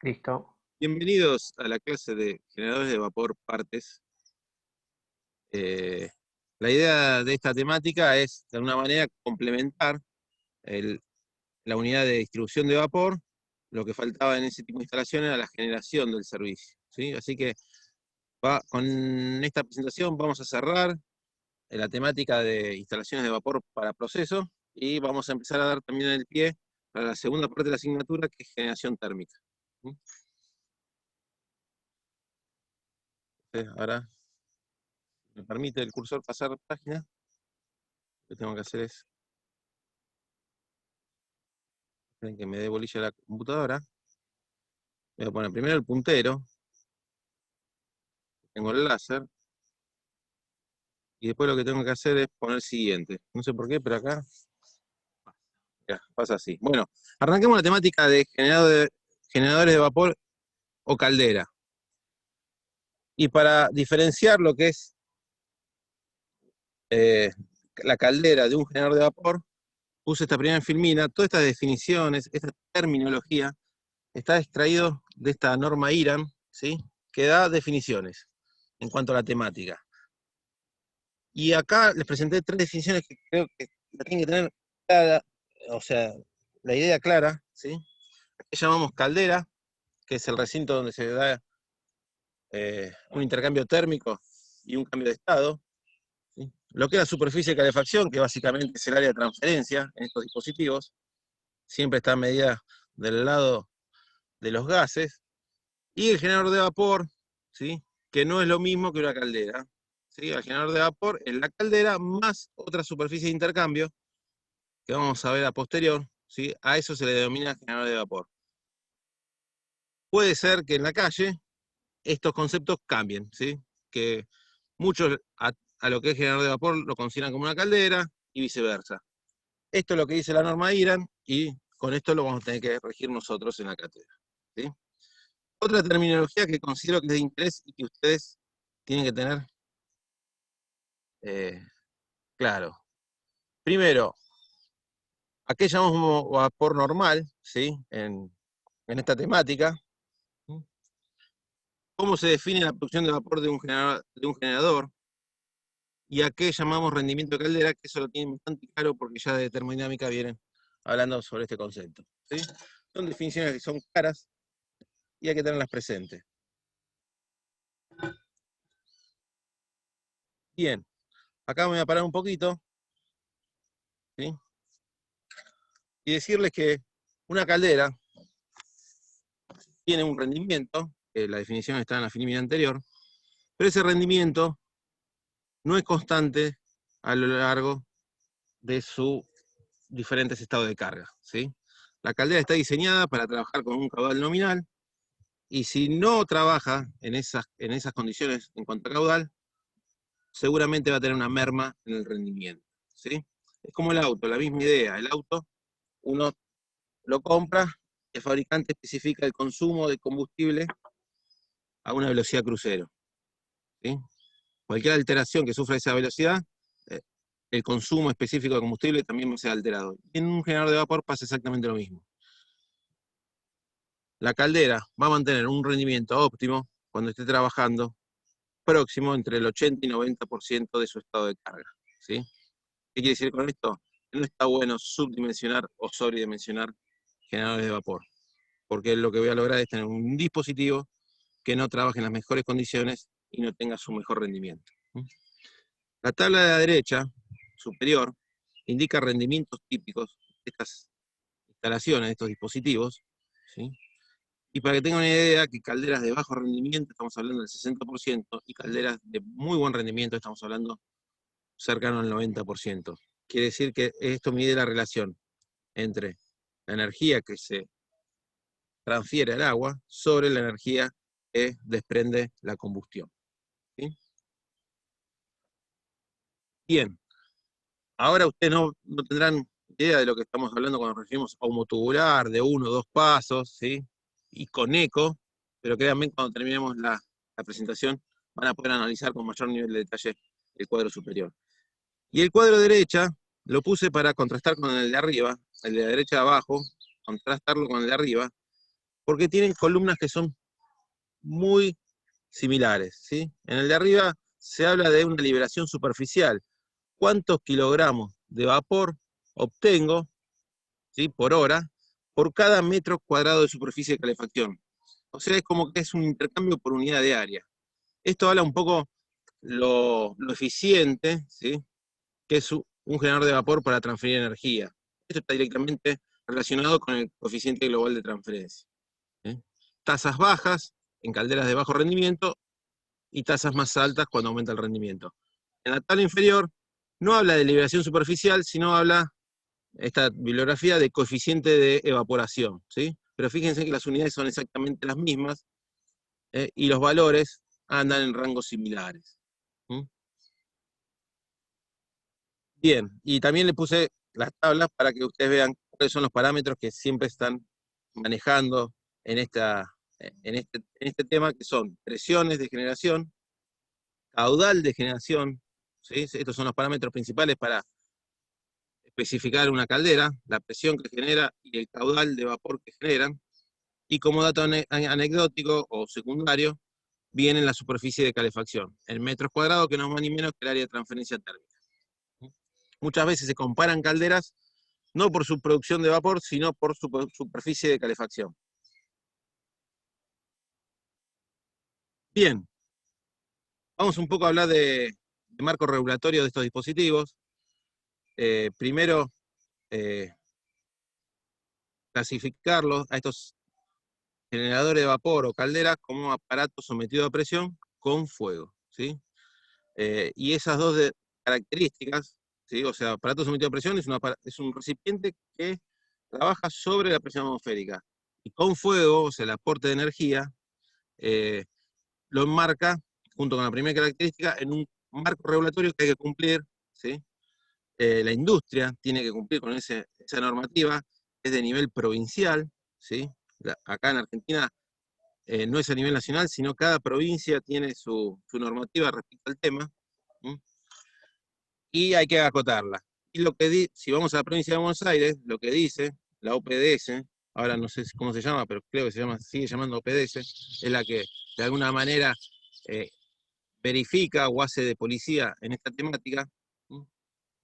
Listo. Bienvenidos a la clase de generadores de vapor partes. Eh, la idea de esta temática es, de alguna manera, complementar la unidad de distribución de vapor. Lo que faltaba en ese tipo de instalaciones era la generación del servicio, ¿sí? Así que con esta presentación vamos a cerrar la temática de instalaciones de vapor para procesos y vamos a empezar a dar también el pie para la segunda parte de la asignatura, que es generación térmica. ¿Sí? Ahora me permite el cursor pasar página. Lo que tengo que hacer es que me dé bolilla la computadora. Voy a poner primero el puntero. Tengo el láser. Y después lo que tengo que hacer es poner siguiente. No sé por qué, pero acá ya, pasa así. Bueno, arranquemos la temática de generadores de vapor o caldera. Y para diferenciar lo que es la caldera de un generador de vapor, puse esta primera filmina. Todas estas definiciones, esta terminología, está extraído de esta norma IRAM, ¿sí? Que da definiciones en cuanto a la temática. Y acá les presenté tres definiciones que creo que la tienen que tener clara, o sea, la idea clara, ¿sí? Que llamamos caldera, que es el recinto donde se da un intercambio térmico y un cambio de estado. ¿Sí? Lo que es la superficie de calefacción, que básicamente es el área de transferencia en estos dispositivos, siempre está medida del lado de los gases. Y el generador de vapor, ¿sí? Que no es lo mismo que una caldera. ¿Sí? El generador de vapor es la caldera más otra superficie de intercambio, que vamos a ver a posterior, ¿sí? A eso se le denomina generador de vapor. Puede ser que en la calle estos conceptos cambien, ¿sí? Que muchos a lo que es generador de vapor lo consideran como una caldera y viceversa. Esto es lo que dice la norma IRAN y con esto lo vamos a tener que regir nosotros en la cátedra, ¿sí? Otra terminología que considero que es de interés y que ustedes tienen que tener claro. Primero, ¿a qué llamamos vapor normal, ¿sí? En esta temática? ¿Cómo se define la producción de vapor de un generador? ¿Y a qué llamamos rendimiento de caldera? Que eso lo tienen bastante claro porque ya de termodinámica vienen hablando sobre este concepto, ¿sí? Son definiciones que son claras y hay que tenerlas presentes. Bien, acá me voy a parar un poquito, ¿sí? Y decirles que una caldera tiene un rendimiento, que la definición está en la filmina anterior, pero ese rendimiento no es constante a lo largo de sus diferentes estados de carga, ¿sí? La caldera está diseñada para trabajar con un caudal nominal, y si no trabaja en esas condiciones en cuanto a caudal, seguramente va a tener una merma en el rendimiento, ¿sí? Es como el auto, la misma idea. El auto, uno lo compra, el fabricante especifica el consumo de combustible a una velocidad crucero, ¿sí? Cualquier alteración que sufra esa velocidad, el consumo específico de combustible también va a ser alterado. En un generador de vapor pasa exactamente lo mismo. La caldera va a mantener un rendimiento óptimo cuando esté trabajando próximo entre el 80 y 90% de su estado de carga, ¿sí? ¿Qué quiere decir con esto? Que no está bueno subdimensionar o sobredimensionar generadores de vapor, porque lo que voy a lograr es tener un dispositivo que no trabaje en las mejores condiciones y no tenga su mejor rendimiento. La tabla de la derecha, superior, indica rendimientos típicos de estas instalaciones, de estos dispositivos, ¿sí? Y para que tengan una idea, que calderas de bajo rendimiento, estamos hablando del 60%, y calderas de muy buen rendimiento, estamos hablando cercano al 90%. Quiere decir que esto mide la relación entre la energía que se transfiere al agua sobre la energía que desprende la combustión, ¿sí? Bien, ahora ustedes no tendrán idea de lo que estamos hablando cuando nos referimos a homotubular, de 1 o 2 pasos, ¿sí? Y con eco, pero créanme, cuando terminemos la presentación van a poder analizar con mayor nivel de detalle el cuadro superior. Y el cuadro de derecha lo puse para contrastar con el de arriba, el de la derecha de abajo, contrastarlo con el de arriba, porque tienen columnas que son muy similares, ¿sí? En el de arriba se habla de una liberación superficial. ¿Cuántos kilogramos de vapor obtengo, ¿sí?, por hora por cada metro cuadrado de superficie de calefacción? O sea, es como que es un intercambio por unidad de área. Esto habla un poco lo eficiente, ¿sí?, que es un generador de vapor para transferir energía. Esto está directamente relacionado con el coeficiente global de transferencia. Tasas bajas en calderas de bajo rendimiento y tasas más altas cuando aumenta el rendimiento. En la tabla inferior no habla de liberación superficial, sino habla, esta bibliografía, de coeficiente de evaporación, ¿sí? Pero fíjense que las unidades son exactamente las mismas, y los valores andan en rangos similares. Bien, y también le puse las tablas para que ustedes vean cuáles son los parámetros que siempre están manejando en este tema, que son presiones de generación, caudal de generación, ¿sí? Estos son los parámetros principales para especificar una caldera, la presión que genera y el caudal de vapor que generan, y como dato anecdótico o secundario, viene la superficie de calefacción, en metros cuadrados, que no es más ni menos que el área de transferencia térmica. Muchas veces se comparan calderas no por su producción de vapor, sino por su superficie de calefacción. Bien, vamos un poco a hablar de marco regulatorio de estos dispositivos. Primero, clasificarlos a estos generadores de vapor o calderas como aparatos sometidos a presión con fuego, ¿sí? Y esas dos características, ¿sí? O sea, aparato sometido a presión es un recipiente que trabaja sobre la presión atmosférica. Y con fuego, o sea, el aporte de energía, lo enmarca, junto con la primera característica, en un marco regulatorio que hay que cumplir, ¿sí? La industria tiene que cumplir con esa normativa, es de nivel provincial, ¿sí? Acá en Argentina no es a nivel nacional, sino cada provincia tiene su normativa respecto al tema, ¿sí? Y hay que acotarla. Y si vamos a la provincia de Buenos Aires, lo que dice la OPDS, ahora no sé cómo se llama, pero creo que sigue llamando OPDS, es la que de alguna manera verifica o hace de policía en esta temática,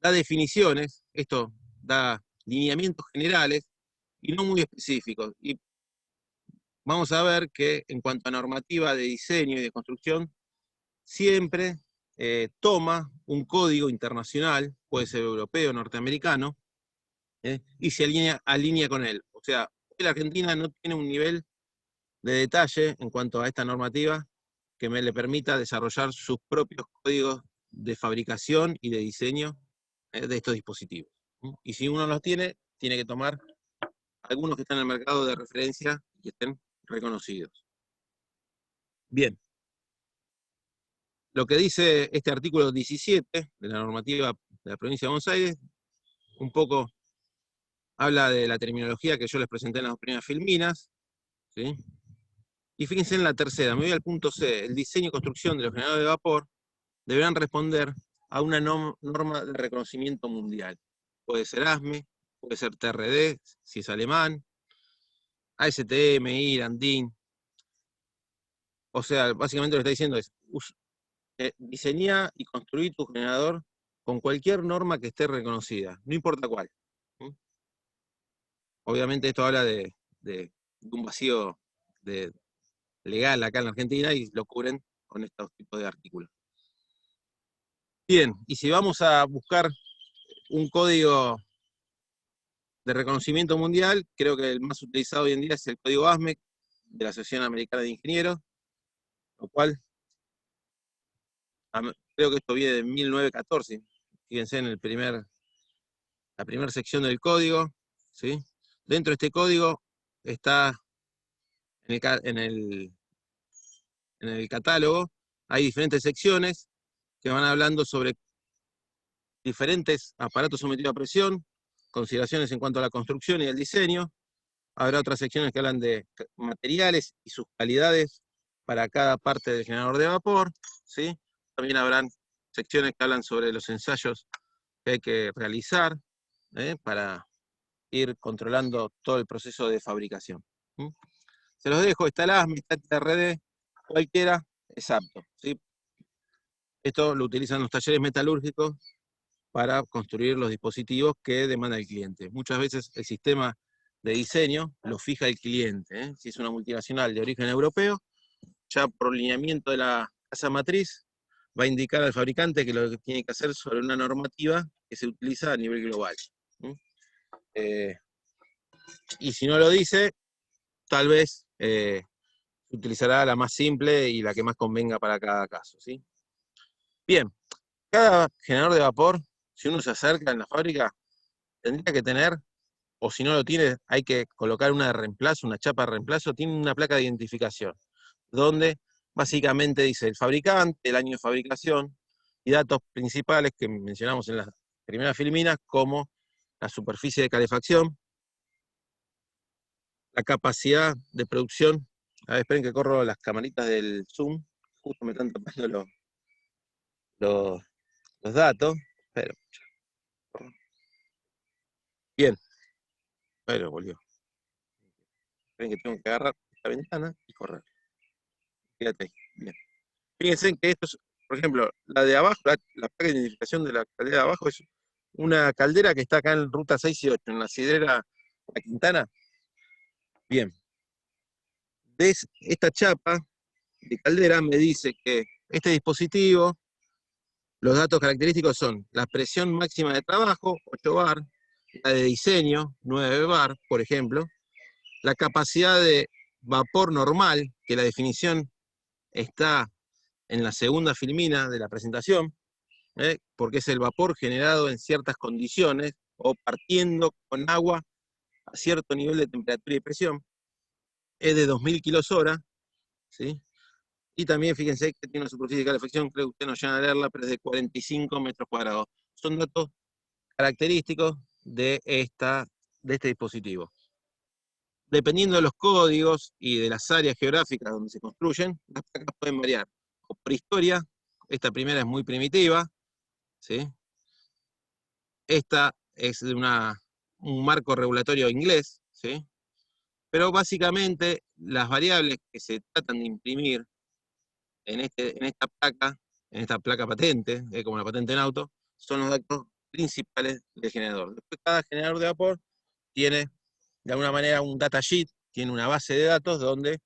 da definiciones, esto da lineamientos generales y no muy específicos. Y vamos a ver que en cuanto a normativa de diseño y de construcción, siempre toma un código internacional, puede ser europeo, norteamericano, y se alinea con él. O sea, la Argentina no tiene un nivel de detalle en cuanto a esta normativa que le permita desarrollar sus propios códigos de fabricación y de diseño de estos dispositivos. Y si uno los tiene, tiene que tomar algunos que están en el mercado de referencia y que estén reconocidos. Bien. Lo que dice este artículo 17 de la normativa de la provincia de Buenos Aires, un poco habla de la terminología que yo les presenté en las primeras filminas, ¿sí? Y fíjense en la tercera, me voy al punto C, el diseño y construcción de los generadores de vapor deberán responder a una norma de reconocimiento mundial. Puede ser ASME, puede ser TRD, si es alemán, ASTM, IRAN, DIN. O sea, básicamente lo que está diciendo es, diseñá y construí tu generador con cualquier norma que esté reconocida, no importa cuál. Obviamente esto habla de un vacío legal acá en la Argentina y lo cubren con estos tipos de artículos. Bien, y si vamos a buscar un código de reconocimiento mundial, creo que el más utilizado hoy en día es el código ASME de la Asociación Americana de Ingenieros, lo cual creo que esto viene de 1914. Fíjense en la primera sección del código, ¿sí? Dentro de este código está en el catálogo, hay diferentes secciones que van hablando sobre diferentes aparatos sometidos a presión, consideraciones en cuanto a la construcción y el diseño. Habrá otras secciones que hablan de materiales y sus calidades para cada parte del generador de vapor, ¿sí? También habrán secciones que hablan sobre los ensayos que hay que realizar para ir controlando todo el proceso de fabricación. Se los dejo, está el ASME, está el TRD, cualquiera es apto, ¿sí? Esto lo utilizan los talleres metalúrgicos para construir los dispositivos que demanda el cliente. Muchas veces el sistema de diseño lo fija el cliente, ¿eh? Si es una multinacional de origen europeo, ya por lineamiento de la casa matriz, va a indicar al fabricante que lo que tiene que hacer sobre una normativa que se utiliza a nivel global. Y si no lo dice, tal vez utilizará la más simple y la que más convenga para cada caso, ¿sí? Bien, cada generador de vapor, si uno se acerca en la fábrica, tendría que tener, o si no lo tiene, hay que colocar una de reemplazo, una chapa de reemplazo, tiene una placa de identificación, donde básicamente dice el fabricante, el año de fabricación, y datos principales que mencionamos en las primeras filminas, como la superficie de calefacción, la capacidad de producción. A ver, esperen que corro las camaritas del Zoom, justo me están tapando los datos, pero bien, pero volvió. Esperen que tengo que agarrar esta ventana y correr. Fíjate ahí, bien. Fíjense que esto es, por ejemplo, la de abajo, la placa de identificación de la caldera de abajo es una caldera que está acá en ruta 6 y 8, en la sidrera La Quintana. Bien, esta chapa de caldera me dice que este dispositivo, los datos característicos son la presión máxima de trabajo, 8 bar, la de diseño, 9 bar, por ejemplo, la capacidad de vapor normal, que la definición está en la segunda filmina de la presentación, porque es el vapor generado en ciertas condiciones o partiendo con agua a cierto nivel de temperatura y presión, es de 2000 kilos hora, ¿sí? Y también fíjense que tiene una superficie de calefacción, creo que ustedes no llegan a leerla, pero es de 45 metros cuadrados. Son datos característicos de este dispositivo. Dependiendo de los códigos y de las áreas geográficas donde se construyen, las placas pueden variar. O por historia, esta primera es muy primitiva, ¿sí? Esta es de un marco regulatorio inglés, ¿sí? Pero básicamente las variables que se tratan de imprimir en esta placa patente, como la patente en auto, son los datos principales del generador. Después cada generador de vapor tiene de alguna manera un data sheet, tiene una base de datos donde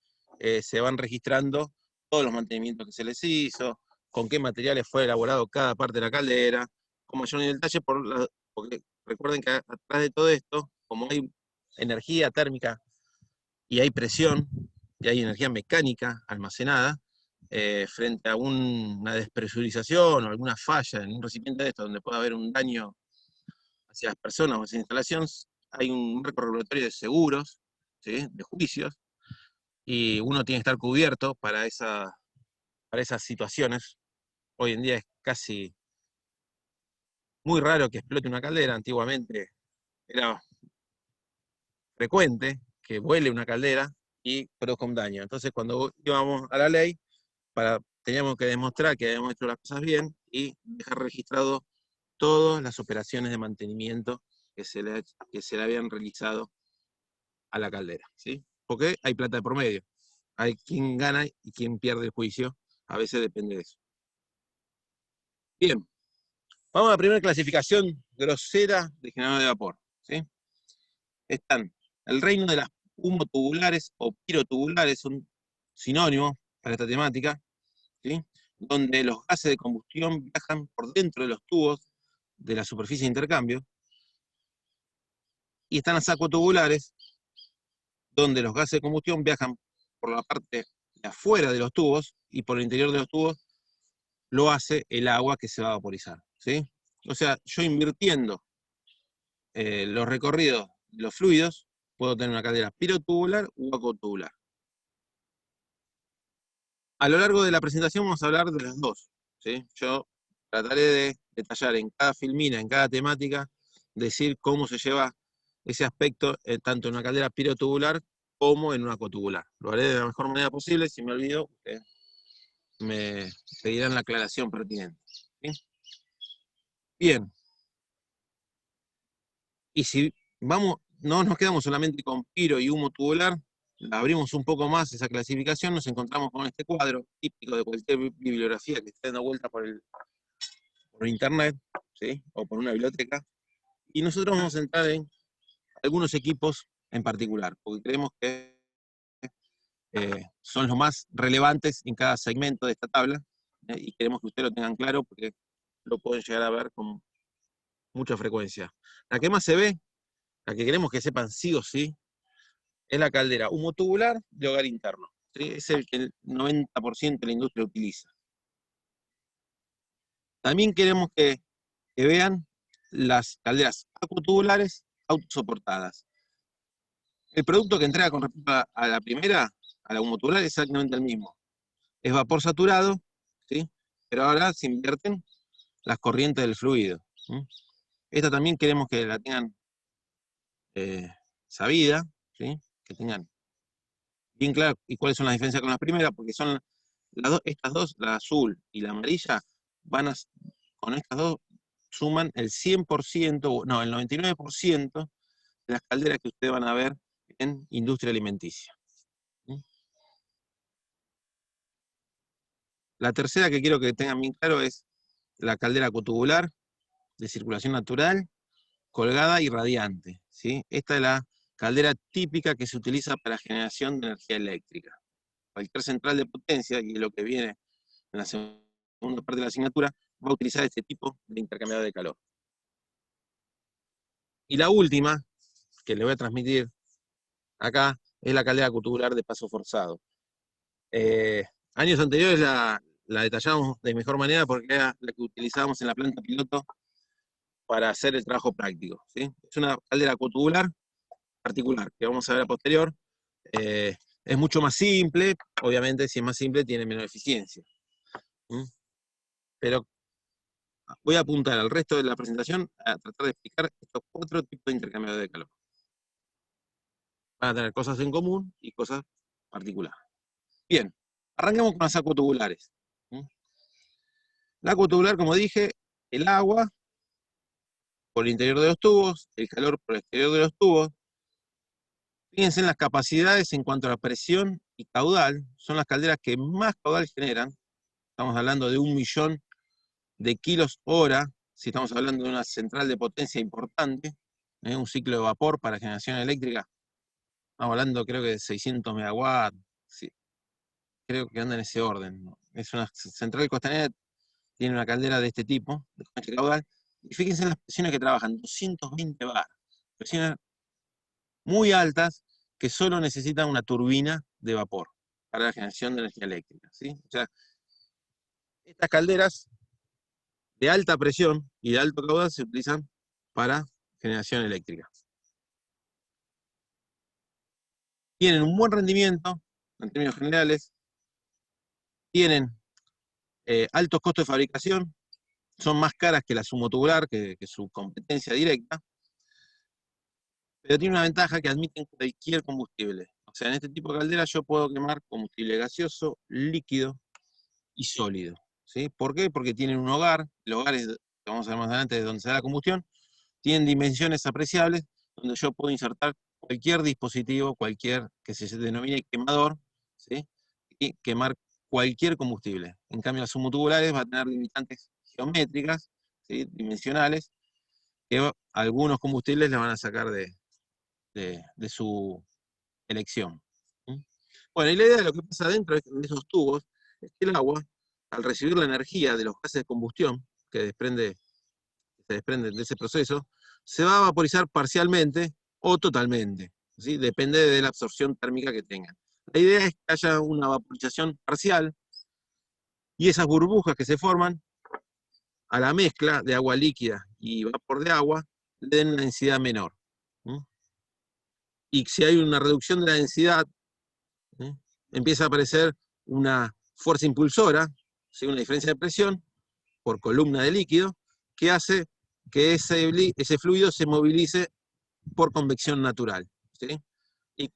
se van registrando todos los mantenimientos que se les hizo, con qué materiales fue elaborado cada parte de la caldera, con mayor nivel de detalle, porque recuerden que atrás de todo esto, como hay energía térmica y hay presión, y hay energía mecánica almacenada, frente a una despresurización o alguna falla en un recipiente de esto, donde puede haber un daño hacia las personas o hacia la instalación, hay un marco regulatorio de seguros, ¿sí? De juicios, y uno tiene que estar cubierto para esas situaciones. Hoy en día es casi muy raro que explote una caldera. Antiguamente era frecuente que vuele una caldera y produzca un daño. Entonces, cuando íbamos a la ley, teníamos que demostrar que habíamos hecho las cosas bien y dejar registrado todas las operaciones de mantenimiento que se le habían realizado a la caldera, ¿sí? Porque hay plata de por medio. Hay quien gana y quien pierde el juicio. A veces depende de eso. Bien, vamos a la primera clasificación grosera de generador de vapor, ¿sí? Están el reino de las humotubulares o pirotubulares, son sinónimos para esta temática, ¿sí? Donde los gases de combustión viajan por dentro de los tubos de la superficie de intercambio. Y están las aquatubulares, donde los gases de combustión viajan por la parte de afuera de los tubos y por el interior de los tubos lo hace el agua que se va a vaporizar, ¿sí? O sea, yo invirtiendo los recorridos de los fluidos, puedo tener una caldera pirotubular u aquatubular. A lo largo de la presentación vamos a hablar de las dos, ¿sí? Yo trataré de detallar en cada filmina, en cada temática, decir cómo se lleva ese aspecto tanto en una caldera pirotubular como en una aquatubular. Lo haré de la mejor manera posible. Si me olvido, ustedes me pedirán la aclaración pertinente, ¿sí? Bien. Y si no nos quedamos solamente con piro y humo tubular, abrimos un poco más esa clasificación, nos encontramos con este cuadro típico de cualquier bibliografía que esté dando vuelta por internet, ¿sí? O por una biblioteca, y nosotros vamos a entrar en algunos equipos en particular, porque creemos que son los más relevantes en cada segmento de esta tabla, y queremos que ustedes lo tengan claro porque lo pueden llegar a ver con mucha frecuencia. La que más se ve, la que queremos que sepan sí o sí, es la caldera humotubular de hogar interno. ¿Sí? Es el que el 90% de la industria utiliza. También queremos que vean las calderas acutubulares autosoportadas. El producto que entrega con respecto a la primera, a la humotubular, es exactamente el mismo. Es vapor saturado, ¿sí? Pero ahora se invierten las corrientes del fluido. ¿Sí? Esta también queremos que la tengan sabida, ¿sí? Que tengan bien claro y cuáles son las diferencias con las primeras, porque son estas dos, la azul y la amarilla, con estas dos suman el 100%, no, el 99% de las calderas que ustedes van a ver en industria alimenticia. ¿Sí? La tercera que quiero que tengan bien claro es la caldera acutubular de circulación natural, colgada y radiante. ¿Sí? Esta es la caldera típica que se utiliza para generación de energía eléctrica. Cualquier central de potencia, y lo que viene en la segunda parte de la asignatura, va a utilizar este tipo de intercambiador de calor. Y la última, que le voy a transmitir acá, es la caldera acutubular de paso forzado. Años anteriores la detallamos de mejor manera porque era la que utilizábamos en la planta piloto para hacer el trabajo práctico. ¿Sí? Es una caldera acutubular particular, que vamos a ver a posterior. Es mucho más simple, obviamente si es más simple tiene menor eficiencia. Pero voy a apuntar al resto de la presentación a tratar de explicar estos 4 tipos de intercambiadores de calor. Van a tener cosas en común y cosas particulares. Bien, arranquemos con las acutubulares. La acutubular, como dije, el agua por el interior de los tubos, el calor por el exterior de los tubos. Fíjense en las capacidades en cuanto a la presión y caudal, son las calderas que más caudal generan. Estamos hablando de 1 millón de kilos hora, si estamos hablando de una central de potencia importante, un ciclo de vapor para generación eléctrica. Estamos hablando creo que de 600 megawatts, sí, creo que anda en ese orden. ¿No? Es una central costanera, tiene una caldera de este tipo, de este caudal, y fíjense en las presiones que trabajan, 220 bar, presiones muy altas que solo necesitan una turbina de vapor para la generación de energía eléctrica. ¿Sí? O sea, estas calderas de alta presión y de alto caudal se utilizan para generación eléctrica. Tienen un buen rendimiento, en términos generales, tienen altos costos de fabricación, son más caras que la sumotubular, que su competencia directa, pero tiene una ventaja que admiten cualquier combustible. O sea, en este tipo de caldera yo puedo quemar combustible gaseoso, líquido y sólido. ¿Sí? ¿Por qué? Porque tienen un hogar, el hogar es, que vamos a ver más adelante, de donde se da la combustión, tienen dimensiones apreciables, donde yo puedo insertar cualquier dispositivo, cualquier que se denomine quemador, ¿sí? Y quemar cualquier combustible. En cambio, las submotubulares van a tener limitantes geométricas, ¿sí? Dimensionales, que algunos combustibles le van a sacar de su elección. ¿Sí? Bueno, y la idea de lo que pasa dentro de esos tubos es que el agua, al recibir la energía de los gases de combustión que se desprenden de ese proceso, se va a vaporizar parcialmente o totalmente. ¿Sí? Depende de la absorción térmica que tengan. La idea es que haya una vaporización parcial y esas burbujas que se forman a la mezcla de agua líquida y vapor de agua le den una densidad menor. ¿Sí? Y si hay una reducción de la densidad, ¿sí? Empieza a aparecer una fuerza impulsora, ¿sí? Una diferencia de presión por columna de líquido, que hace que ese fluido se movilice por convección natural. ¿Sí? Y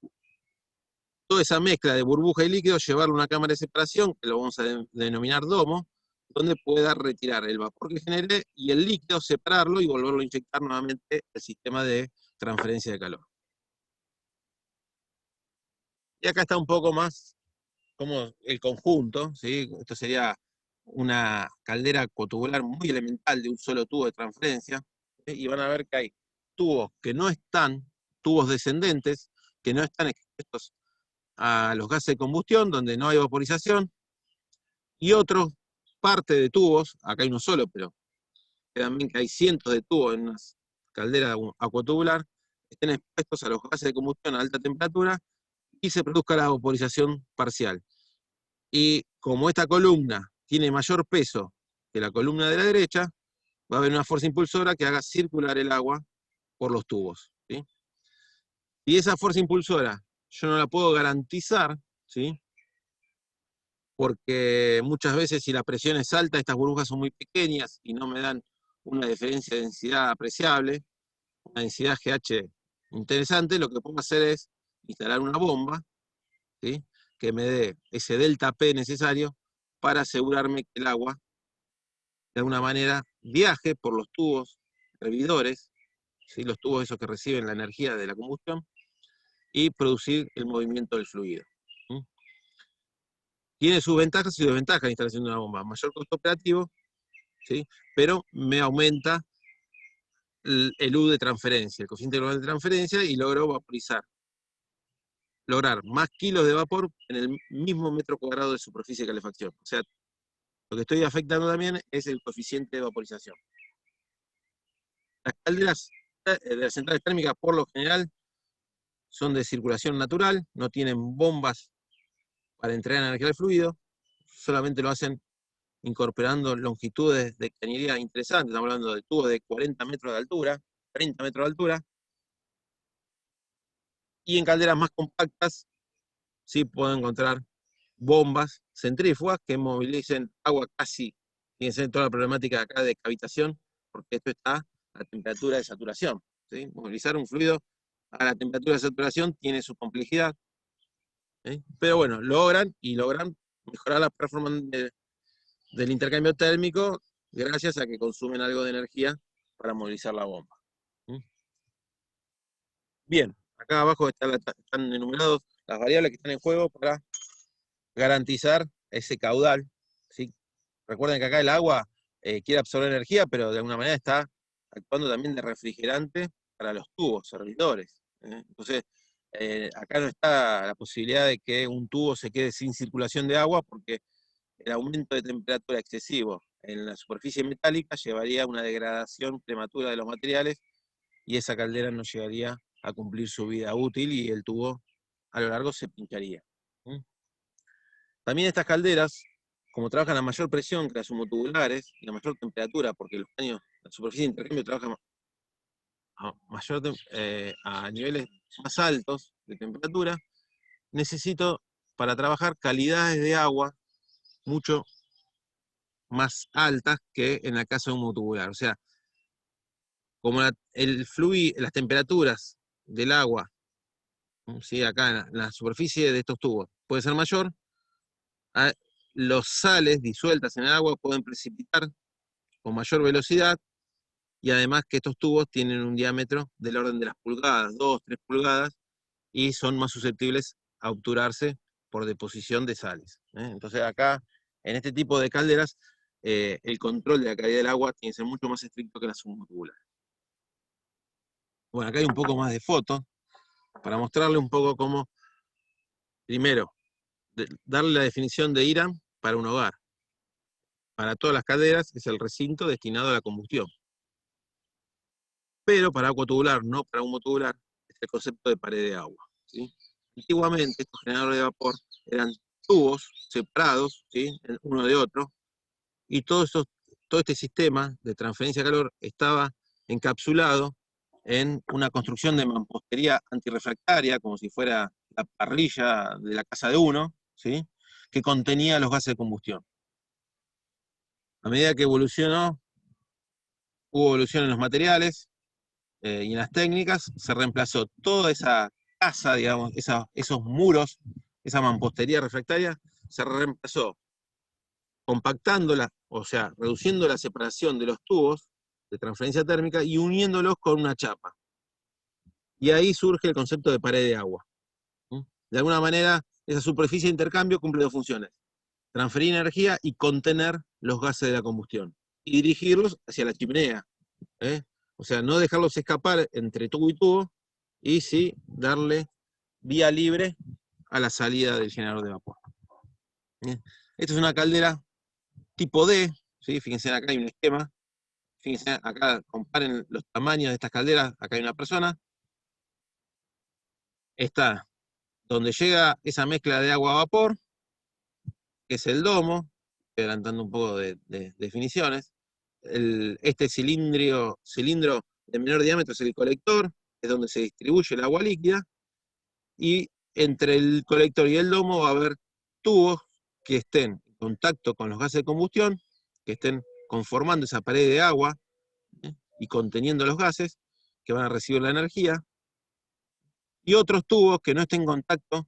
toda esa mezcla de burbuja y líquido, llevarlo a una cámara de separación, que lo vamos a denominar domo, donde pueda retirar el vapor que genere y el líquido, separarlo y volverlo a inyectar nuevamente al sistema de transferencia de calor. Y acá está un poco más como el conjunto, ¿sí? Esto sería una caldera cotubular muy elemental de un solo tubo de transferencia, ¿sí? Y van a ver que hay tubos que no están, tubos descendentes, que no están expuestos a los gases de combustión, donde no hay vaporización, y otros parte de tubos, acá hay uno solo, pero también que hay cientos de tubos en una caldera acuatubular, estén expuestos a los gases de combustión a alta temperatura y se produzca la vaporización parcial. Y como esta columna tiene mayor peso que la columna de la derecha, va a haber una fuerza impulsora que haga circular el agua por los tubos, ¿sí? Y esa fuerza impulsora yo no la puedo garantizar, ¿sí? Porque muchas veces si la presión es alta, estas burbujas son muy pequeñas y no me dan una diferencia de densidad apreciable, una densidad GH interesante. Lo que puedo hacer es instalar una bomba, ¿sí? Que me dé ese delta P necesario para asegurarme que el agua, de alguna manera, viaje por los tubos hervidores, ¿sí? Los tubos esos que reciben la energía de la combustión, y producir el movimiento del fluido. ¿Sí? Tiene sus ventajas y desventajas la instalación de una bomba. Mayor costo operativo, ¿sí? Pero me aumenta el U de transferencia, el cociente global de transferencia, y logro lograr más kilos de vapor en el mismo metro cuadrado de superficie de calefacción. O sea, lo que estoy afectando también es el coeficiente de vaporización. Las calderas de las centrales térmicas, por lo general, son de circulación natural, no tienen bombas para entregar energía al fluido, solamente lo hacen incorporando longitudes de cañería interesantes. Estamos hablando de tubos de 40 metros de altura, 30 metros de altura, y en calderas más compactas sí puedo encontrar bombas centrífugas que movilicen agua casi, fíjense toda la problemática acá de cavitación, porque esto está a temperatura de saturación, ¿sí? Movilizar un fluido a la temperatura de saturación tiene su complejidad, ¿sí? Pero bueno, logran mejorar la performance del intercambio térmico gracias a que consumen algo de energía para movilizar la bomba. ¿Sí? Bien, acá abajo están enumerados las variables que están en juego para garantizar ese caudal, ¿sí? Recuerden que acá el agua quiere absorber energía, pero de alguna manera está actuando también de refrigerante para los tubos servidores. Entonces, acá no está la posibilidad de que un tubo se quede sin circulación de agua, porque el aumento de temperatura excesivo en la superficie metálica llevaría a una degradación prematura de los materiales, y esa caldera no llegaría a cumplir su vida útil y el tubo a lo largo se pincharía. También estas calderas, como trabajan a mayor presión que las humotubulares y a mayor temperatura, porque los caños, la superficie de intercambio trabaja a niveles más altos de temperatura, necesito para trabajar calidades de agua mucho más altas que en el caso de un humotubular. O sea, como las temperaturas del agua, ¿sí? Acá en la superficie de estos tubos puede ser mayor, los sales disueltas en el agua pueden precipitar con mayor velocidad, y además que estos tubos tienen un diámetro del orden de las pulgadas, 2, 3 pulgadas, y son más susceptibles a obturarse por deposición de sales. Entonces acá, en este tipo de calderas, el control de la calidad del agua tiene que ser mucho más estricto que en las submotubulares. Bueno, acá hay un poco más de fotos, para mostrarle un poco cómo, primero, darle la definición de IRAM para un hogar. Para todas las calderas es el recinto destinado a la combustión. Pero para agua tubular, no para humo tubular, es el concepto de pared de agua, ¿sí? Antiguamente estos generadores de vapor eran tubos separados, ¿sí? Uno de otro, y todo este sistema de transferencia de calor estaba encapsulado en una construcción de mampostería antirrefractaria, como si fuera la parrilla de la casa de uno, ¿sí? Que contenía los gases de combustión. A medida que hubo evolución en los materiales y en las técnicas, se reemplazó toda esa casa, digamos, esos muros, esa mampostería refractaria, se reemplazó compactándola, o sea, reduciendo la separación de los tubos de transferencia térmica y uniéndolos con una chapa. Y ahí surge el concepto de pared de agua. De alguna manera, esa superficie de intercambio cumple dos funciones: transferir energía y contener los gases de la combustión, y dirigirlos hacia la chimenea. O sea, no dejarlos escapar entre tubo y tubo, y sí darle vía libre a la salida del generador de vapor. Esta es una caldera tipo D, ¿sí? Fíjense, acá hay un esquema. Fíjense, acá comparen los tamaños de estas calderas. Acá hay una persona. Está donde llega esa mezcla de agua-vapor, que es el domo, adelantando un poco de definiciones. Este cilindro de menor diámetro es el colector, es donde se distribuye el agua líquida, y entre el colector y el domo va a haber tubos que estén en contacto con los gases de combustión, que estén conformando esa pared de agua, y conteniendo los gases, que van a recibir la energía, y otros tubos que no estén en contacto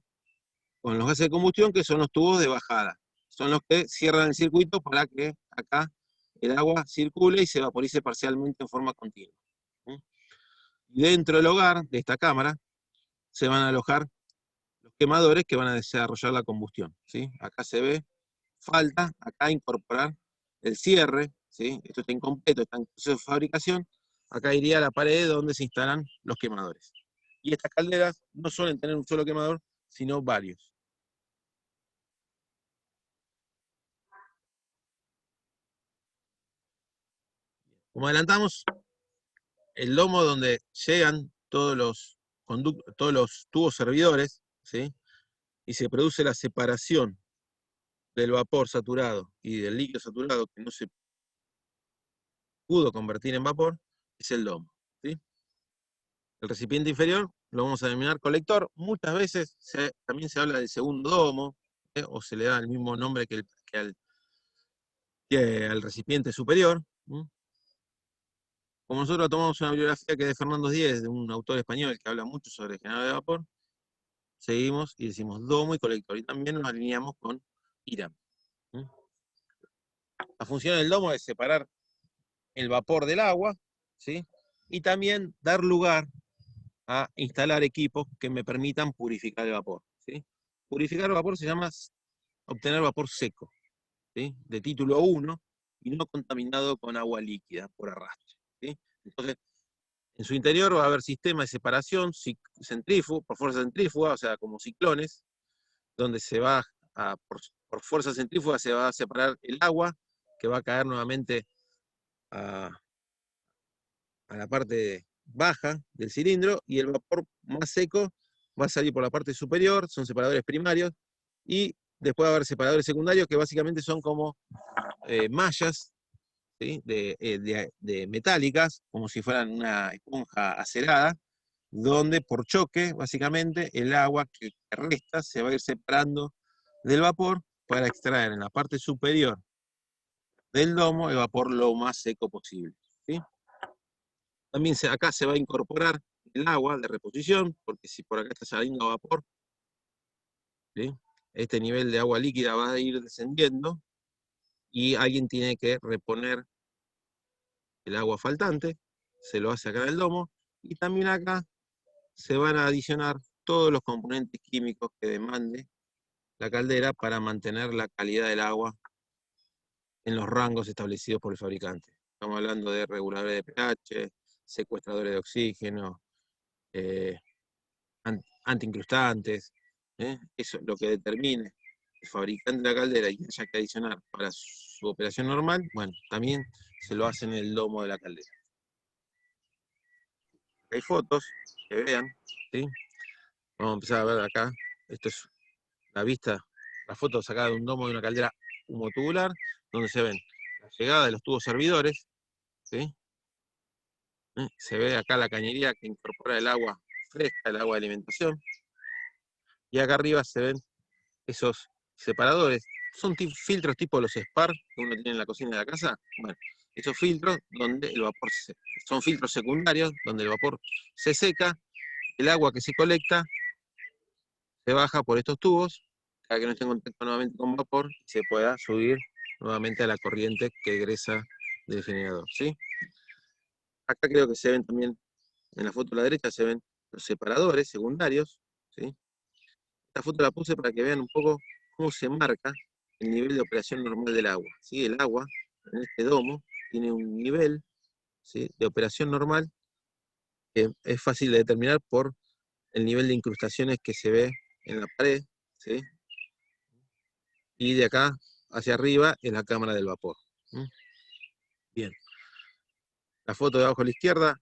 con los gases de combustión, que son los tubos de bajada. Son los que cierran el circuito para que acá el agua circule y se vaporice parcialmente en forma continua. Y dentro del hogar, de esta cámara, se van a alojar los quemadores que van a desarrollar la combustión, ¿sí? Acá se ve, falta acá incorporar el cierre, ¿sí? Esto está incompleto, está en proceso de fabricación. Acá iría la pared donde se instalan los quemadores. Y estas calderas no suelen tener un solo quemador, sino varios. Como adelantamos, el lomo donde llegan todos los tubos servidores, ¿sí? Y se produce la separación del vapor saturado y del líquido saturado que no se pudo convertir en vapor, es el domo, ¿sí? El recipiente inferior lo vamos a denominar colector. Muchas veces también se habla del segundo domo, o se le da el mismo nombre que al recipiente superior. Como nosotros tomamos una bibliografía que es de Fernando Díez, de un autor español que habla mucho sobre el generador de vapor, seguimos y decimos domo y colector, y también nos alineamos con IRAM. La función del domo es separar el vapor del agua, ¿sí? Y también dar lugar a instalar equipos que me permitan purificar el vapor, ¿sí? Purificar el vapor se llama obtener vapor seco, ¿sí? De título 1, y no contaminado con agua líquida por arrastre, ¿sí? Entonces, en su interior va a haber sistemas de separación por fuerza centrífuga, o sea, como ciclones, donde se va por fuerza centrífuga se va a separar el agua, que va a caer nuevamente a la parte baja del cilindro, y el vapor más seco va a salir por la parte superior, son separadores primarios, y después va a haber separadores secundarios que básicamente son como mallas, ¿sí? de metálicas, como si fueran una esponja acerada, donde por choque, básicamente, el agua que resta se va a ir separando del vapor para extraer en la parte superior del domo el vapor lo más seco posible, ¿sí? También acá se va a incorporar el agua de reposición, porque si por acá está saliendo vapor, ¿sí? Este nivel de agua líquida va a ir descendiendo y alguien tiene que reponer el agua faltante, se lo hace acá en el domo, y también acá se van a adicionar todos los componentes químicos que demande la caldera para mantener la calidad del agua en los rangos establecidos por el fabricante. Estamos hablando de reguladores de pH, secuestradores de oxígeno, eh, antiincrustantes, eso es lo que determine el fabricante de la caldera y haya que adicionar para su operación normal, bueno, también se lo hace en el lomo de la caldera. Hay fotos que vean, ¿sí? Vamos a empezar a ver acá. Esto es la vista, la foto sacada de un domo de una caldera humotubular, donde se ven la llegada de los tubos servidores, ¿sí? Se ve acá la cañería que incorpora el agua fresca, el agua de alimentación, y acá arriba se ven esos separadores. Son filtros tipo los SPAR que uno tiene en la cocina de la casa. Bueno, esos filtros donde el vapor son filtros secundarios, donde el vapor se seca, el agua que se colecta se baja por estos tubos, para que no esté en contacto nuevamente con vapor y se pueda subir nuevamente a la corriente que egresa del generador, ¿sí? Acá creo que se ven también, en la foto a la derecha se ven los separadores secundarios, ¿sí? Esta foto la puse para que vean un poco cómo se marca el nivel de operación normal del agua, ¿sí? El agua en este domo tiene un nivel, ¿sí?, de operación normal que es fácil de determinar por el nivel de incrustaciones que se ve en la pared, ¿sí? Y de acá hacia arriba es la cámara del vapor. Bien. La foto de abajo a la izquierda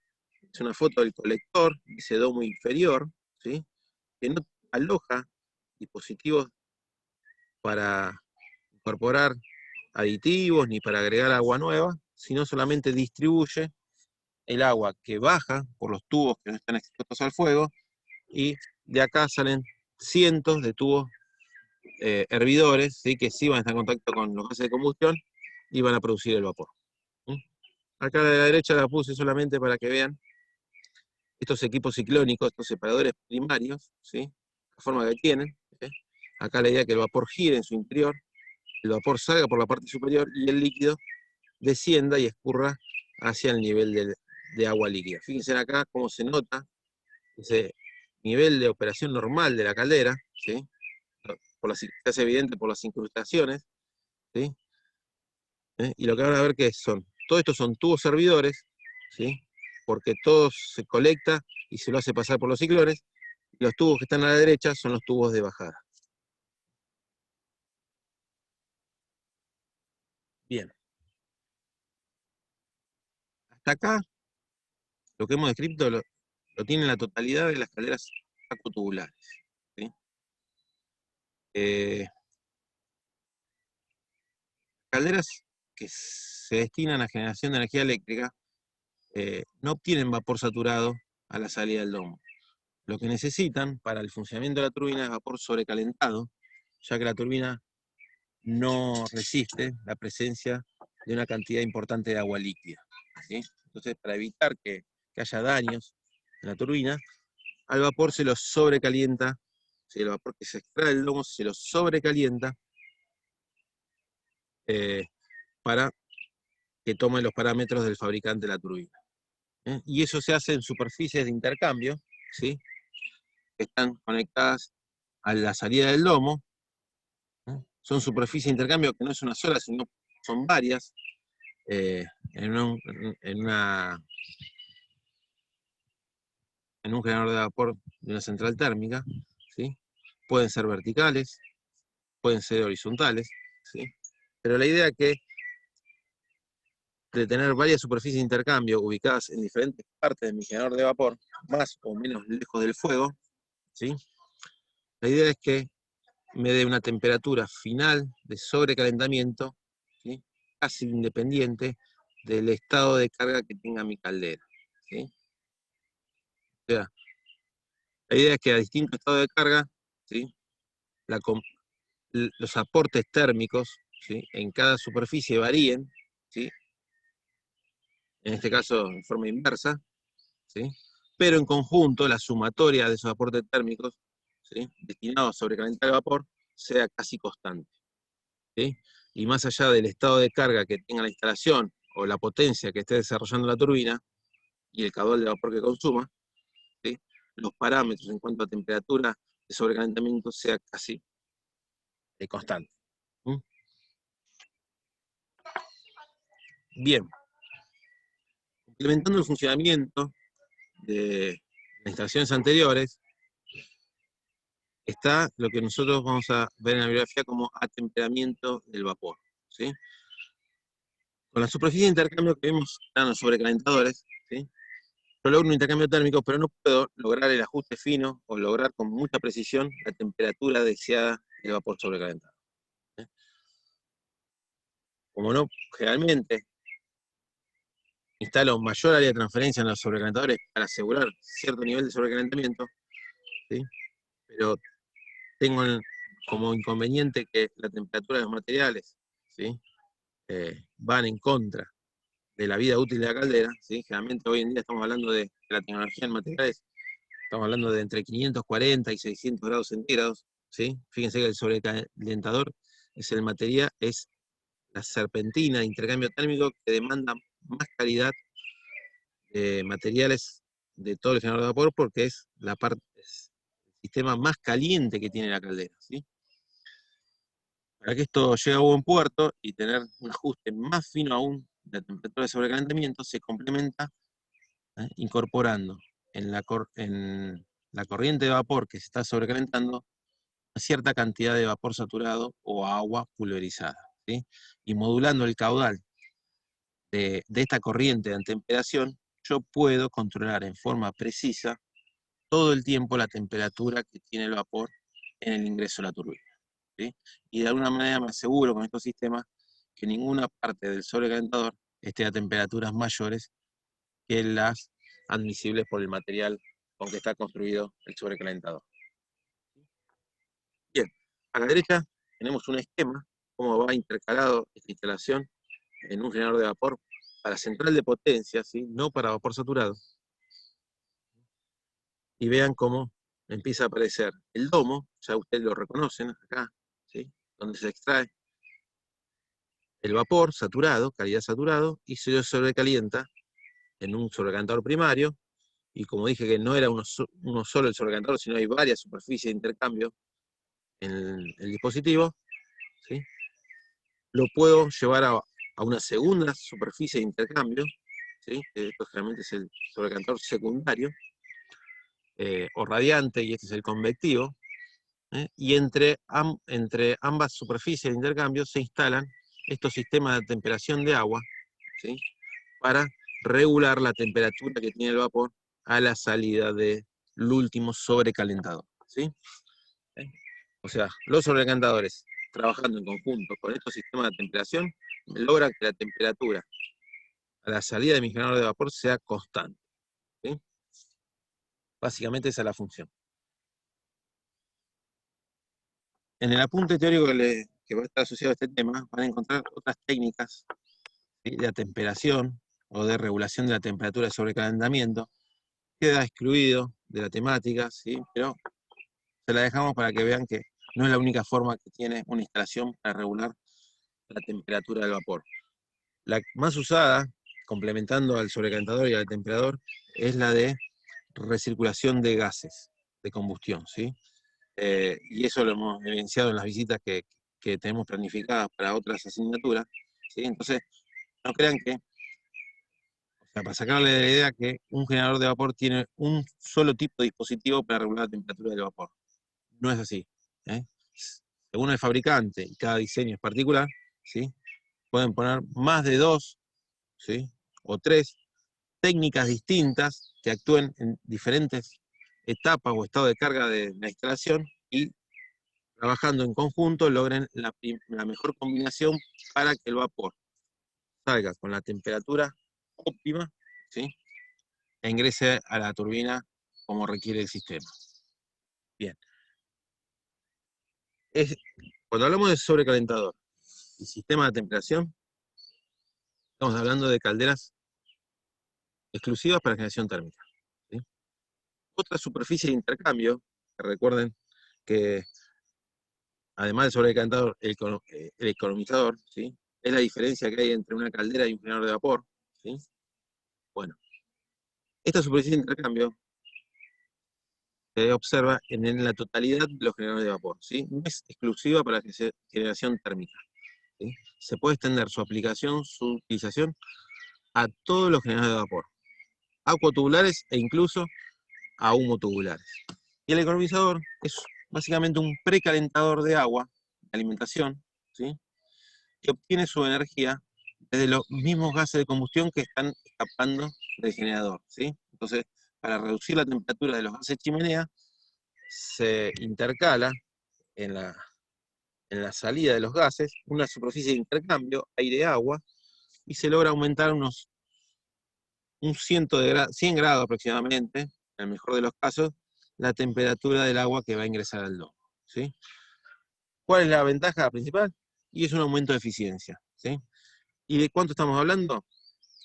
es una foto del colector, ese domo inferior, ¿sí?, que no aloja dispositivos para incorporar aditivos ni para agregar agua nueva, sino solamente distribuye el agua que baja por los tubos que no están expuestos al fuego, y de acá salen cientos de tubos hervidores, ¿sí?, que sí van a estar en contacto con los gases de combustión y van a producir el vapor. Acá a la derecha la puse solamente para que vean estos equipos ciclónicos, estos separadores primarios, ¿sí?, la forma que tienen. ¿Sí? Acá la idea es que el vapor gire en su interior, el vapor salga por la parte superior y el líquido descienda y escurra hacia el nivel de agua líquida. Fíjense acá cómo se nota ese nivel de operación normal de la caldera, ¿sí?, se hace evidente por las incrustaciones, ¿sí? Y lo que van a ver que todos estos son tubos servidores, ¿sí?, porque todo se colecta y se lo hace pasar por los ciclones, y los tubos que están a la derecha son los tubos de bajada. Bien. Hasta acá, lo que hemos descrito lo tienen la totalidad de las calderas acotubulares, ¿sí? Calderas que se destinan a generación de energía eléctrica no obtienen vapor saturado a la salida del domo. Lo que necesitan para el funcionamiento de la turbina es vapor sobrecalentado, ya que la turbina no resiste la presencia de una cantidad importante de agua líquida, ¿sí? Entonces, para evitar que haya daños en la turbina, al vapor se lo sobrecalienta, ¿sí?, el vapor que se extrae del domo se lo sobrecalienta para que tome los parámetros del fabricante de la turbina. Y eso se hace en superficies de intercambio, ¿sí?, que están conectadas a la salida del domo. Son superficies de intercambio que no es una sola, sino son varias, en un generador de vapor de una central térmica, ¿sí? Pueden ser verticales, pueden ser horizontales, ¿sí? Pero la idea es que de tener varias superficies de intercambio ubicadas en diferentes partes de mi generador de vapor, más o menos lejos del fuego, ¿sí?, la idea es que me dé una temperatura final de sobrecalentamiento, ¿sí?, casi independiente del estado de carga que tenga mi caldera, ¿sí? O sea, la idea es que a distintos estados de carga, ¿sí?, los aportes térmicos, ¿sí?, en cada superficie varíen, ¿sí?, en este caso en forma inversa, ¿sí?, pero en conjunto la sumatoria de esos aportes térmicos, ¿sí?, destinados a sobrecalentar el vapor sea casi constante, ¿sí? Y más allá del estado de carga que tenga la instalación o la potencia que esté desarrollando la turbina y el caudal de vapor que consuma, ¿sí?, los parámetros en cuanto a temperatura de sobrecalentamiento sea casi constante. Bien, implementando el funcionamiento de las instalaciones anteriores, está lo que nosotros vamos a ver en la bibliografía como atemperamiento del vapor, ¿sí? Con la superficie de intercambio que vemos en los sobrecalentadores, ¿sí?, yo logro un intercambio térmico, pero no puedo lograr el ajuste fino o lograr con mucha precisión la temperatura deseada del vapor sobrecalentado, ¿sí? Como no, generalmente instalo mayor área de transferencia en los sobrecalentadores para asegurar cierto nivel de sobrecalentamiento, ¿sí?, pero tengo como inconveniente que la temperatura de los materiales, ¿sí?, van en contra de la vida útil de la caldera, ¿sí? Generalmente hoy en día estamos hablando de la tecnología en materiales, estamos hablando de entre 540 y 600 grados centígrados, ¿sí? Fíjense que el sobrecalentador es la serpentina de intercambio térmico que demanda más calidad de materiales de todo el generador de vapor, porque es la parte sistema más caliente que tiene la caldera, ¿sí? Para que esto llegue a buen puerto y tener un ajuste más fino aún de la temperatura de sobrecalentamiento, se complementa incorporando en la corriente de vapor que se está sobrecalentando una cierta cantidad de vapor saturado o agua pulverizada, ¿sí? Y modulando el caudal de esta corriente de antemperación, yo puedo controlar en forma precisa todo el tiempo la temperatura que tiene el vapor en el ingreso de la turbina, ¿sí? Y de alguna manera me aseguro con estos sistemas que ninguna parte del sobrecalentador esté a temperaturas mayores que las admisibles por el material con que está construido el sobrecalentador. Bien, a la derecha tenemos un esquema, cómo va intercalado esta instalación en un generador de vapor para central de potencia, ¿sí? No para vapor saturado. Y vean cómo empieza a aparecer el domo, ya ustedes lo reconocen acá, ¿sí? Donde se extrae el vapor saturado, calidad saturado, y se sobrecalienta en un sobrecalentador primario, y como dije que no era uno solo el sobrecalentador, sino hay varias superficies de intercambio en el dispositivo, ¿sí? Lo puedo llevar a una segunda superficie de intercambio, ¿sí? Esto generalmente es el sobrecalentador secundario, o radiante, y este es el convectivo, y entre ambas superficies de intercambio se instalan estos sistemas de temperación de agua, ¿sí? Para regular la temperatura que tiene el vapor a la salida del último sobrecalentador, ¿sí? O sea, los sobrecalentadores trabajando en conjunto con estos sistemas de temperación logran que la temperatura a la salida de mi generador de vapor sea constante, ¿sí? Básicamente esa es la función. En el apunte teórico que va a estar asociado a este tema, van a encontrar otras técnicas, ¿sí? De atemperación o de regulación de la temperatura de sobrecalentamiento. Queda excluido de la temática, ¿sí? Pero se la dejamos para que vean que no es la única forma que tiene una instalación para regular la temperatura del vapor. La más usada, complementando al sobrecalentador y al temperador, es la de recirculación de gases de combustión, ¿sí? Y eso lo hemos evidenciado en las visitas que tenemos planificadas para otras asignaturas, ¿sí? Entonces, no crean que, o sea, para sacarle de la idea que un generador de vapor tiene un solo tipo de dispositivo para regular la temperatura del vapor. No es así, ¿eh? Según el fabricante y cada diseño es particular, ¿sí? Pueden poner más de 2, ¿sí? O 3 técnicas distintas que actúen en diferentes etapas o estado de carga de la instalación y trabajando en conjunto logren la mejor combinación para que el vapor salga con la temperatura óptima, ¿sí? E ingrese a la turbina como requiere el sistema. Bien. Cuando hablamos de sobrecalentador y sistema de temperación, estamos hablando de calderas exclusivas para generación térmica, ¿sí? Otra superficie de intercambio, que recuerden que además del sobrecalentador, el economizador, ¿sí? Es la diferencia que hay entre una caldera y un generador de vapor, ¿sí? Bueno, esta superficie de intercambio se observa en la totalidad de los generadores de vapor, ¿sí? No es exclusiva para la generación térmica, ¿sí? Se puede extender su aplicación, su utilización, a todos los generadores de vapor, acuatubulares e incluso a humotubulares. Y el economizador es básicamente un precalentador de agua, de alimentación, ¿sí? Que obtiene su energía desde los mismos gases de combustión que están escapando del generador, ¿sí? Entonces, para reducir la temperatura de los gases chimenea, se intercala en la salida de los gases una superficie de intercambio, aire-agua, y se logra aumentar unos 100 grados aproximadamente, en el mejor de los casos, la temperatura del agua que va a ingresar al domo, ¿sí? ¿Cuál es la ventaja principal? Y es un aumento de eficiencia, ¿sí? ¿Y de cuánto estamos hablando?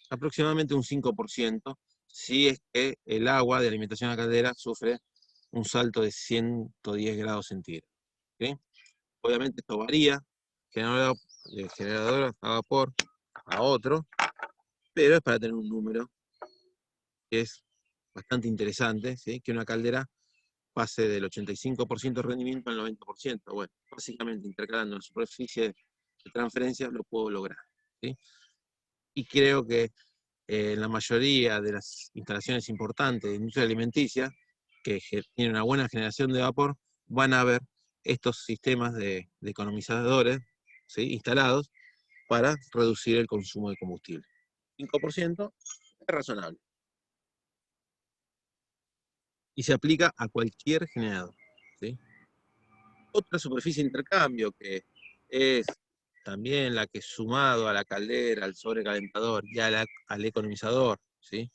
Aproximadamente un 5%, si es que el agua de alimentación a la caldera sufre un salto de 110 grados centígrados, ¿sí? Obviamente esto varía, de generador a vapor a otro, pero es para tener un número que es bastante interesante, ¿sí? Que una caldera pase del 85% de rendimiento al 90%. Bueno, básicamente intercalando la superficie de transferencia lo puedo lograr, ¿sí? Y creo que en la mayoría de las instalaciones importantes de industria alimenticia, que tienen una buena generación de vapor, van a haber estos sistemas de economizadores, ¿sí?, instalados para reducir el consumo de combustible. 5% es razonable. Y se aplica a cualquier generador, ¿sí? Otra superficie de intercambio que es también la que, sumado a la caldera, al sobrecalentador y al economizador, ¿sí?,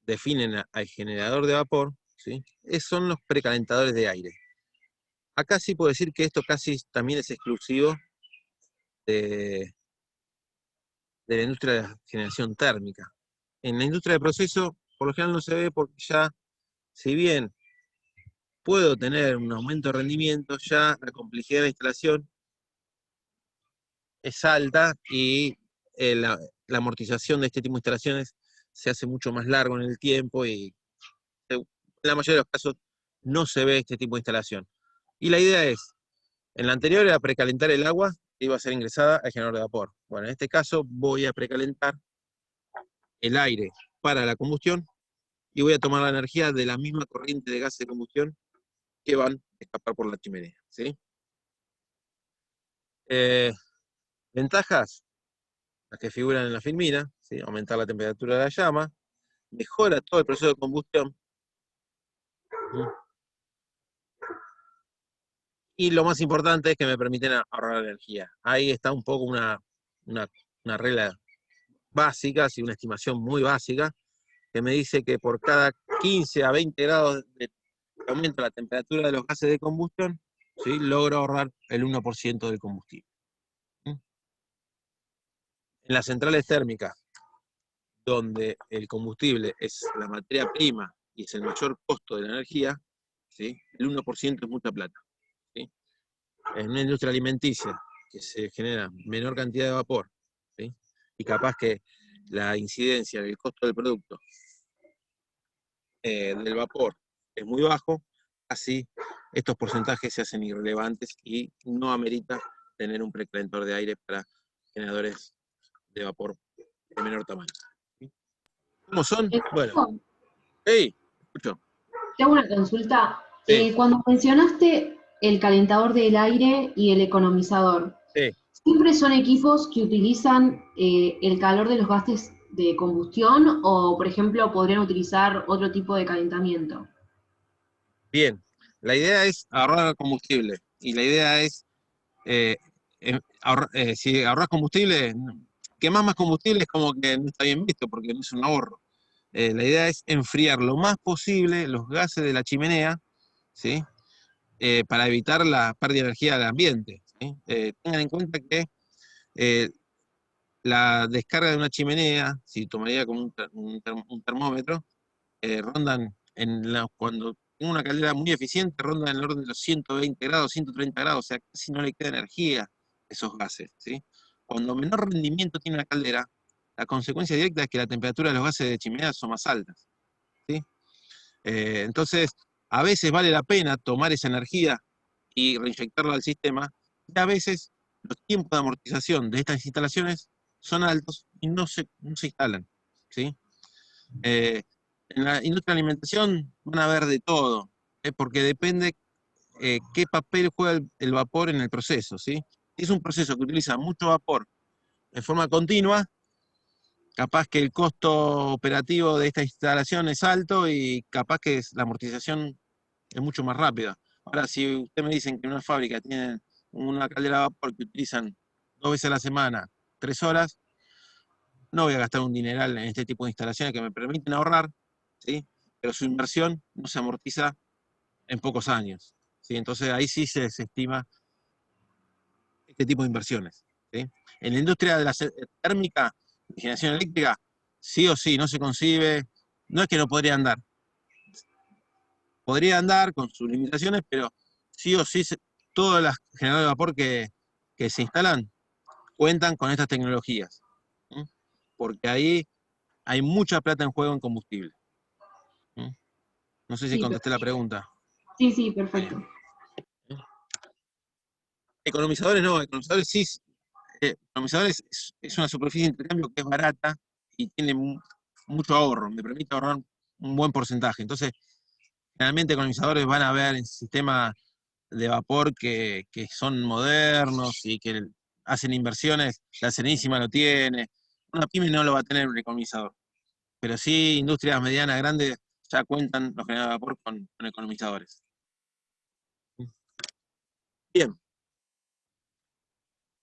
definen al generador de vapor, ¿sí?, son los precalentadores de aire. Acá sí puedo decir que esto casi también es exclusivo de la industria de la generación térmica. En la industria de proceso, por lo general no se ve, porque ya, si bien puedo tener un aumento de rendimiento, ya la complejidad de la instalación es alta y la amortización de este tipo de instalaciones se hace mucho más largo en el tiempo y en la mayoría de los casos no se ve este tipo de instalación. Y la idea es, en la anterior era precalentar el agua que iba a ser ingresada al generador de vapor. Bueno, en este caso voy a precalentar el aire para la combustión y voy a tomar la energía de la misma corriente de gases de combustión que van a escapar por la chimenea, ¿sí? Ventajas, las que figuran en la filmina, ¿sí? Aumentar la temperatura de la llama, mejora todo el proceso de combustión, ¿sí?, y lo más importante es que me permiten ahorrar energía. Ahí está un poco una regla básica, ¿sí?, una estimación muy básica, que me dice que por cada 15 a 20 grados de aumento la temperatura de los gases de combustión, ¿sí?, logro ahorrar el 1% del combustible. En las centrales térmicas, donde el combustible es la materia prima y es el mayor costo de la energía, ¿sí?, el 1% es mucha plata, ¿sí? En una industria alimenticia, que se genera menor cantidad de vapor, ¿sí?, y capaz que la incidencia del costo del producto del vapor es muy bajo, así estos porcentajes se hacen irrelevantes y no amerita tener un precalentor de aire para generadores de vapor de menor tamaño. ¿Cómo son? Bueno, hey, escucho. Te hago una consulta. Sí, Cuando mencionaste el calentador del aire y el economizador, sí, ¿siempre son equipos que utilizan el calor de los gases de combustión o, por ejemplo, podrían utilizar otro tipo de calentamiento? bien. La idea es ahorrar combustible y la idea es, si ahorras combustible, quemás más combustible es como que no está bien visto porque no es un ahorro. La idea es enfriar lo más posible los gases de la chimenea, ¿sí?, para evitar la pérdida de energía del ambiente, ¿sí? Tengan en cuenta que la descarga de una chimenea, si tomaría como un termómetro, rondan, cuando tengo una caldera muy eficiente, rondan en el orden de los 120 grados, 130 grados, o sea, casi no le queda energía a esos gases, ¿sí? Cuando menor rendimiento tiene una caldera, la consecuencia directa es que la temperatura de los gases de chimenea son más altas, ¿sí? Entonces, a veces vale la pena tomar esa energía y reinyectarla al sistema, y a veces los tiempos de amortización de estas instalaciones son altos y no se instalan, ¿sí? En la industria de la alimentación van a ver de todo, porque depende qué papel juega el vapor en el proceso, ¿sí? Si es un proceso que utiliza mucho vapor en forma continua, capaz que el costo operativo de esta instalación es alto y capaz que la amortización es mucho más rápida. Ahora, si usted me dicen que en una fábrica tienen una caldera de vapor que utilizan 2 veces a la semana, 3 horas, no voy a gastar un dineral en este tipo de instalaciones que me permiten ahorrar, ¿sí?, pero su inversión no se amortiza en pocos años, ¿sí? Entonces ahí sí se desestima este tipo de inversiones, ¿sí? En la industria de la térmica, de generación eléctrica, sí o sí, no se concibe, no es que no podría andar con sus limitaciones, pero sí o sí todas las generadores de vapor que se instalan cuentan con estas tecnologías, ¿sí?, porque ahí hay mucha plata en juego en combustible, ¿sí? No sé si Sí, contesté la pregunta. sí, perfecto. Economizadores no, economizadores sí. Economizadores es una superficie de intercambio que es barata y tiene mucho ahorro, me permite ahorrar un buen porcentaje. Entonces, generalmente economizadores van a ver en sistemas de vapor que son modernos y que hacen inversiones. La Serenísima lo tiene. Una pyme no lo va a tener un economizador. Pero sí, industrias medianas, grandes, ya cuentan los generadores de vapor con economizadores. Bien.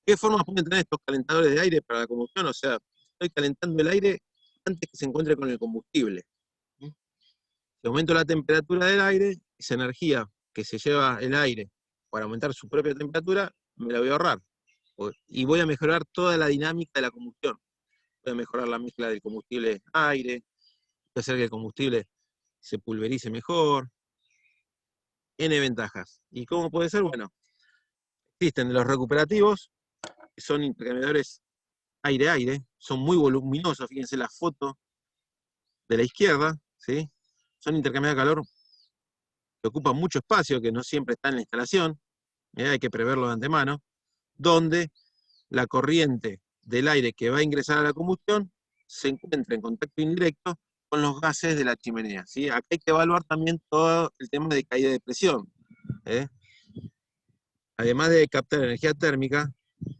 ¿Qué formas pueden tener estos calentadores de aire para la combustión? O sea, estoy calentando el aire antes que se encuentre con el combustible. Si aumento la temperatura del aire, esa energía que se lleva el aire para aumentar su propia temperatura, me la voy a ahorrar. Y voy a mejorar toda la dinámica de la combustión. Voy a mejorar la mezcla del combustible-aire, voy a hacer que el combustible se pulverice mejor. N ventajas. ¿Y cómo puede ser? Bueno, existen los recuperativos, que son intercambiadores aire-aire, son muy voluminosos, fíjense la foto de la izquierda, ¿sí? Son intercambiadores de calor que ocupan mucho espacio, que no siempre está en la instalación, hay que preverlo de antemano, donde la corriente del aire que va a ingresar a la combustión se encuentra en contacto indirecto con los gases de la chimenea, ¿sí? Acá hay que evaluar también todo el tema de caída de presión, ¿eh? Además de captar energía térmica,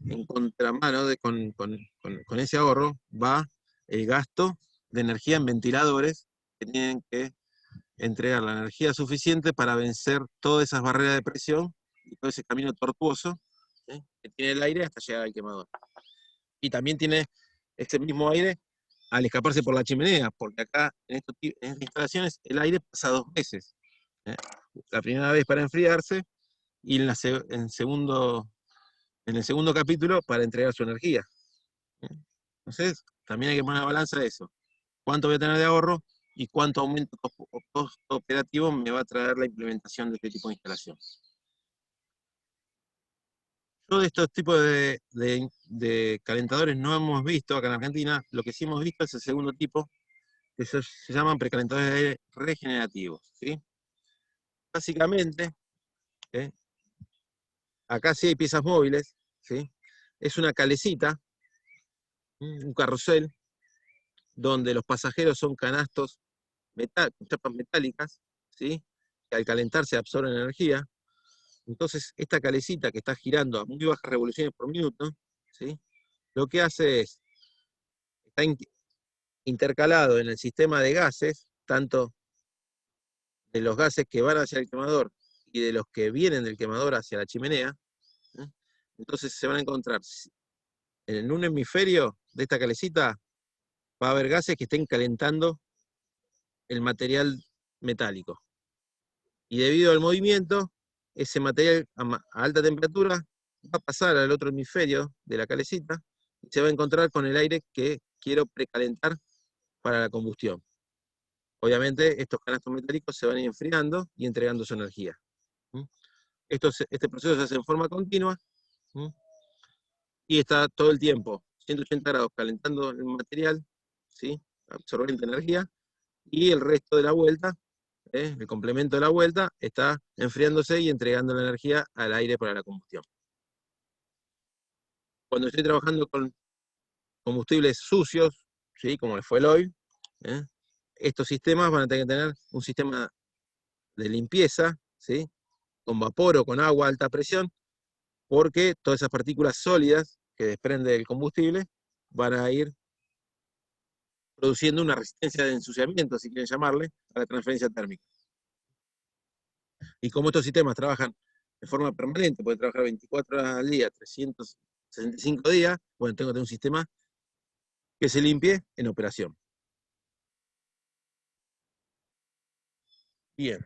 en contramano con ese ahorro va el gasto de energía en ventiladores que tienen que entregar la energía suficiente para vencer todas esas barreras de presión y todo ese camino tortuoso, ¿sí?, que tiene el aire hasta llegar al quemador. Y también tiene ese mismo aire al escaparse por la chimenea, porque acá en estas instalaciones el aire pasa dos veces, ¿eh? La primera vez para enfriarse y en el segundo capítulo para entregar su energía. Entonces, también hay que poner a balanza eso. ¿Cuánto voy a tener de ahorro y cuánto aumento costo operativo me va a traer la implementación de este tipo de instalación? Yo de estos tipos de calentadores no hemos visto acá en Argentina. Lo que sí hemos visto es el segundo tipo, que se llaman precalentadores de aire regenerativos, ¿sí? Básicamente, ¿eh?, acá sí hay piezas móviles, ¿sí? Es una calecita, un carrusel, donde los pasajeros son canastos con chapas metálicas, ¿sí?, que al calentarse absorben energía. Entonces, esta calecita que está girando a muy bajas revoluciones por minuto, ¿sí?, lo que hace es, está intercalado en el sistema de gases, tanto de los gases que van hacia el quemador y de los que vienen del quemador hacia la chimenea. Entonces se van a encontrar en un hemisferio de esta calecita, va a haber gases que estén calentando el material metálico. Y debido al movimiento, ese material a alta temperatura va a pasar al otro hemisferio de la calecita y se va a encontrar con el aire que quiero precalentar para la combustión. Obviamente, estos canastos metálicos se van a ir enfriando y entregando su energía. Este proceso se hace en forma continua y está todo el tiempo, 180 grados, calentando el material, ¿sí?, absorbiendo energía, y el resto de la vuelta, el complemento de la vuelta, está enfriándose y entregando la energía al aire para la combustión. Cuando estoy trabajando con combustibles sucios, ¿sí?, como el fuel oil, estos sistemas van a tener que tener un sistema de limpieza, ¿sí?, con vapor o con agua a alta presión, porque todas esas partículas sólidas que desprende el combustible van a ir produciendo una resistencia de ensuciamiento, si quieren llamarle, a la transferencia térmica. Y como estos sistemas trabajan de forma permanente, pueden trabajar 24 horas al día, 365 días, bueno, tengo que tener un sistema que se limpie en operación. Bien.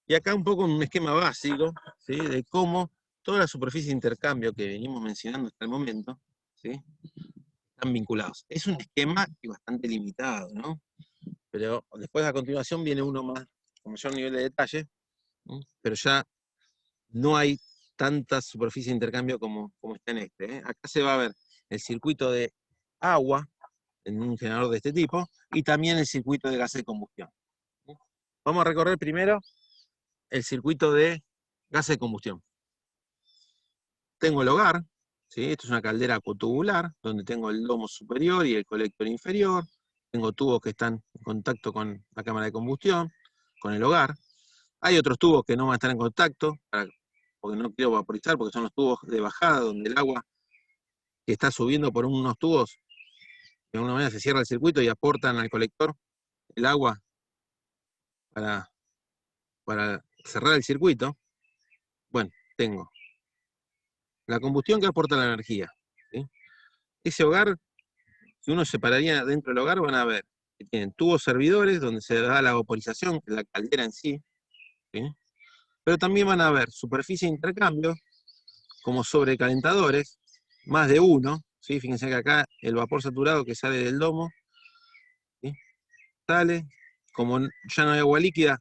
Y acá un poco un esquema básico, ¿sí?, de cómo toda la superficie de intercambio que venimos mencionando hasta el momento, ¿sí?, están vinculados. Es un esquema bastante limitado, ¿no? Pero después a continuación viene uno más con mayor nivel de detalle, pero ya no hay tanta superficie de intercambio como está en este. Acá se va a ver el circuito de agua en un generador de este tipo y también el circuito de gases de combustión. Vamos a recorrer primero el circuito de gases de combustión. Tengo el hogar, ¿sí? Esto es una caldera acuotubular, donde tengo el domo superior y el colector inferior. Tengo tubos que están en contacto con la cámara de combustión, con el hogar. Hay otros tubos que no van a estar en contacto, porque no quiero vaporizar, porque son los tubos de bajada, donde el agua que está subiendo por unos tubos, de alguna manera se cierra el circuito y aportan al colector el agua para cerrar el circuito. Bueno, tengo la combustión que aporta la energía, ¿sí? Ese hogar, si uno separaría dentro del hogar, van a ver que tienen tubos servidores donde se da la vaporización, que es la caldera en sí, ¿sí? Pero también van a ver superficie de intercambio, como sobrecalentadores, más de uno, ¿sí? Fíjense que acá el vapor saturado que sale del domo, ¿sí? Sale, como ya no hay agua líquida,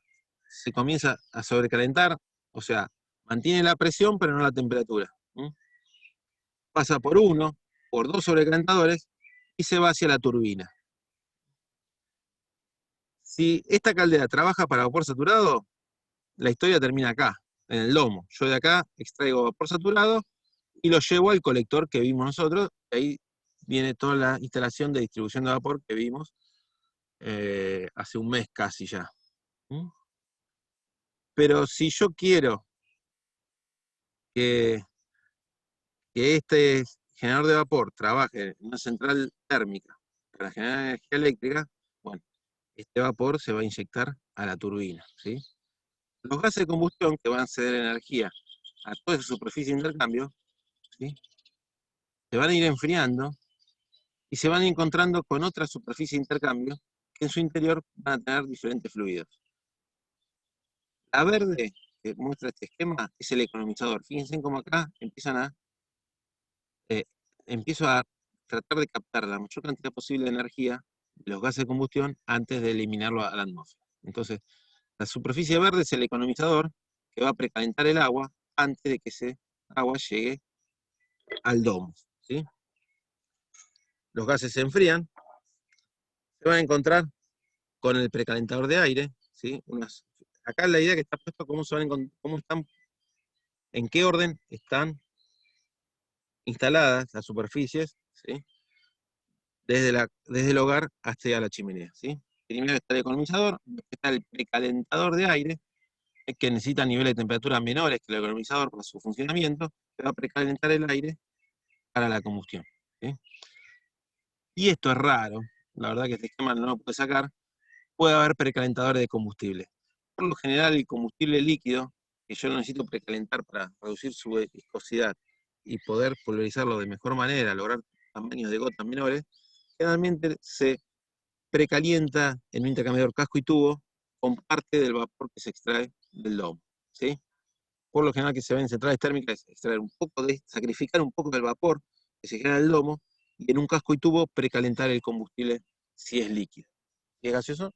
se comienza a sobrecalentar, o sea, mantiene la presión pero no la temperatura. Pasa por uno, por dos sobrecalentadores y se va hacia la turbina. Si esta caldera trabaja para vapor saturado, la historia termina acá, en el domo. Yo de acá extraigo vapor saturado y lo llevo al colector que vimos nosotros. Ahí viene toda la instalación de distribución de vapor que vimos hace un mes casi ya. Pero si yo quiero que este generador de vapor trabaje en una central térmica para generar energía eléctrica, bueno, este vapor se va a inyectar a la turbina, ¿sí? Los gases de combustión que van a ceder energía a toda esa superficie de intercambio, ¿sí? Se van a ir enfriando y se van a ir encontrando con otra superficie de intercambio que en su interior van a tener diferentes fluidos. La verde, que muestra este esquema, es el economizador. Fíjense cómo acá empiezo a tratar de captar la mayor cantidad posible de energía de los gases de combustión antes de eliminarlo a la atmósfera. Entonces, la superficie verde es el economizador que va a precalentar el agua antes de que ese agua llegue al domo, ¿sí? Los gases se enfrían, se van a encontrar con el precalentador de aire, ¿sí? Acá la idea que está puesto cómo están, en qué orden están instaladas las superficies, ¿sí? Desde el hogar hasta la chimenea, ¿sí? Primero está el economizador, está el precalentador de aire, que necesita niveles de temperatura menores que el economizador para su funcionamiento, que va a precalentar el aire para la combustión, ¿sí? Y esto es raro, la verdad que este esquema no lo puede sacar, puede haber precalentadores de combustible. Por lo general, el combustible líquido, que yo lo necesito precalentar para reducir su viscosidad y poder pulverizarlo de mejor manera, lograr tamaños de gotas menores, generalmente se precalienta en un intercambiador casco y tubo con parte del vapor que se extrae del domo, ¿sí? Por lo general que se ve en centrales térmicas es sacrificar un poco del vapor que se genera en el domo y en un casco y tubo precalentar el combustible si es líquido. Si es gaseoso,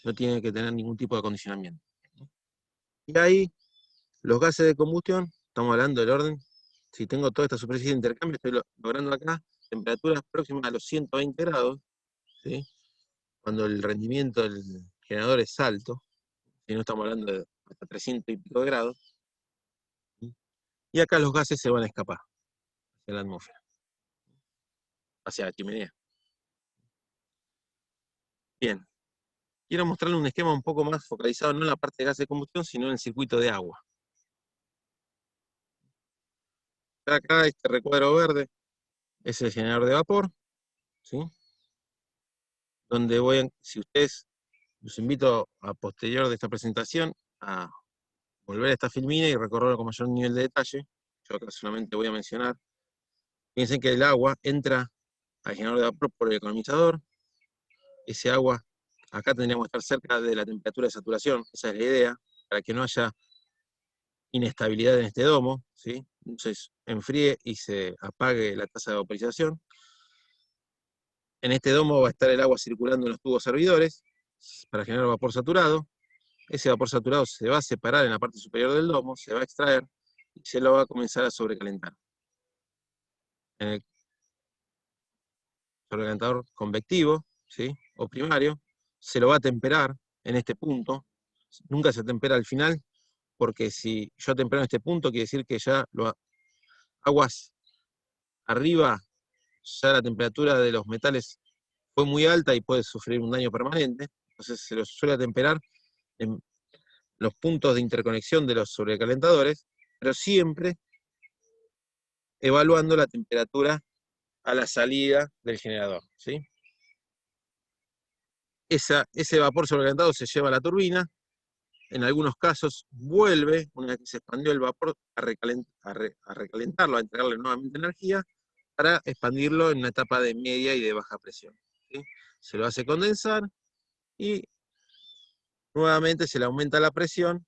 no tiene que tener ningún tipo de acondicionamiento. Y ahí, los gases de combustión, estamos hablando del orden, si tengo toda esta superficie de intercambio, estoy logrando acá temperaturas próximas a los 120 grados, ¿sí? Cuando el rendimiento del generador es alto, si no estamos hablando de hasta 300 y pico de grados, ¿sí? Y acá los gases se van a escapar hacia la atmósfera, hacia la chimenea. Bien, quiero mostrarle un esquema un poco más focalizado no en la parte de gases de combustión, sino en el circuito de agua. Acá este recuadro verde es el generador de vapor, ¿sí? Donde si ustedes, los invito a posterior de esta presentación a volver a esta filmina y recorrerlo con mayor nivel de detalle. Yo acá solamente voy a mencionar. Piensen que el agua entra al generador de vapor por el economizador. Ese agua, acá tendríamos que estar cerca de la temperatura de saturación, esa es la idea, para que no haya inestabilidad en este domo, ¿sí? Entonces enfríe y se apague la tasa de vaporización. En este domo va a estar el agua circulando en los tubos servidores para generar vapor saturado. Ese vapor saturado se va a separar en la parte superior del domo, se va a extraer y se lo va a comenzar a sobrecalentar. En el sobrecalentador convectivo, ¿sí? O primario, se lo va a temperar en este punto, nunca se tempera al final, porque si yo tempero en este punto, quiere decir que ya aguas arriba, ya la temperatura de los metales fue muy alta y puede sufrir un daño permanente. Entonces se los suele temperar en los puntos de interconexión de los sobrecalentadores, pero siempre evaluando la temperatura a la salida del generador, ¿sí? Ese vapor sobrecalentado se lleva a la turbina, en algunos casos vuelve, una vez que se expandió el vapor, a recalentarlo, a entregarle nuevamente energía, para expandirlo en una etapa de media y de baja presión, ¿sí? Se lo hace condensar y nuevamente se le aumenta la presión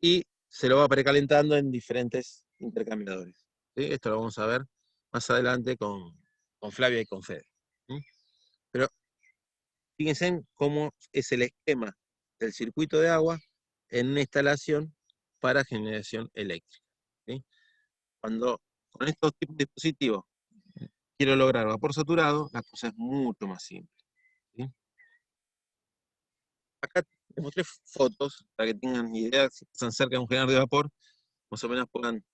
y se lo va precalentando en diferentes intercambiadores, ¿sí? Esto lo vamos a ver más adelante con Flavia y con Fede, ¿sí? Pero fíjense en cómo es el esquema del circuito de agua en una instalación para generación eléctrica, ¿sí? Cuando con estos tipos de dispositivos quiero lograr vapor saturado, la cosa es mucho más simple, ¿sí? Acá les mostré fotos para que tengan idea, si pasan cerca de un generador de vapor, más o menos puedan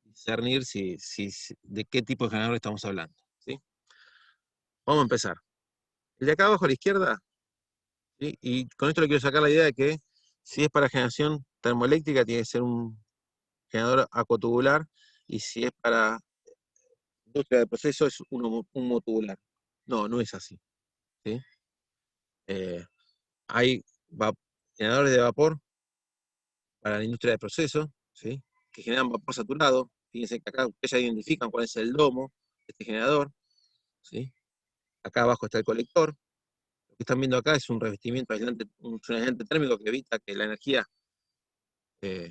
discernir de qué tipo de generador estamos hablando, ¿sí? Vamos a empezar. El de acá abajo a la izquierda, ¿sí? Y con esto le quiero sacar la idea de que si es para generación termoeléctrica tiene que ser un generador acuatubular, y si es para industria de proceso es un motubular. No, no es así, ¿sí? Hay generadores de vapor para la industria de proceso, ¿sí? Que generan vapor saturado. Fíjense que acá ustedes ya identifican cuál es el domo de este generador, ¿sí? Acá abajo está el colector. Lo que están viendo acá es un revestimiento aislante, un aislante térmico que evita que la energía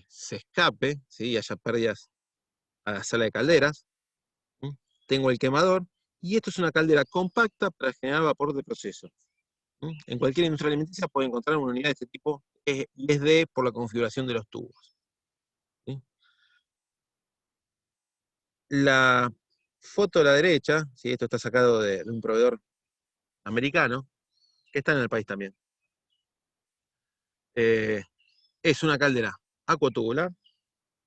se escape, ¿sí? Y haya pérdidas a la sala de calderas. ¿Sí? Tengo el quemador, y esto es una caldera compacta para generar vapor de proceso. ¿Sí? En cualquier industria alimenticia puede encontrar una unidad de este tipo, y es D por la configuración de los tubos. ¿Sí? La foto a la derecha, ¿sí? Esto está sacado de un proveedor americano, que está en el país también. Es una caldera acuatubular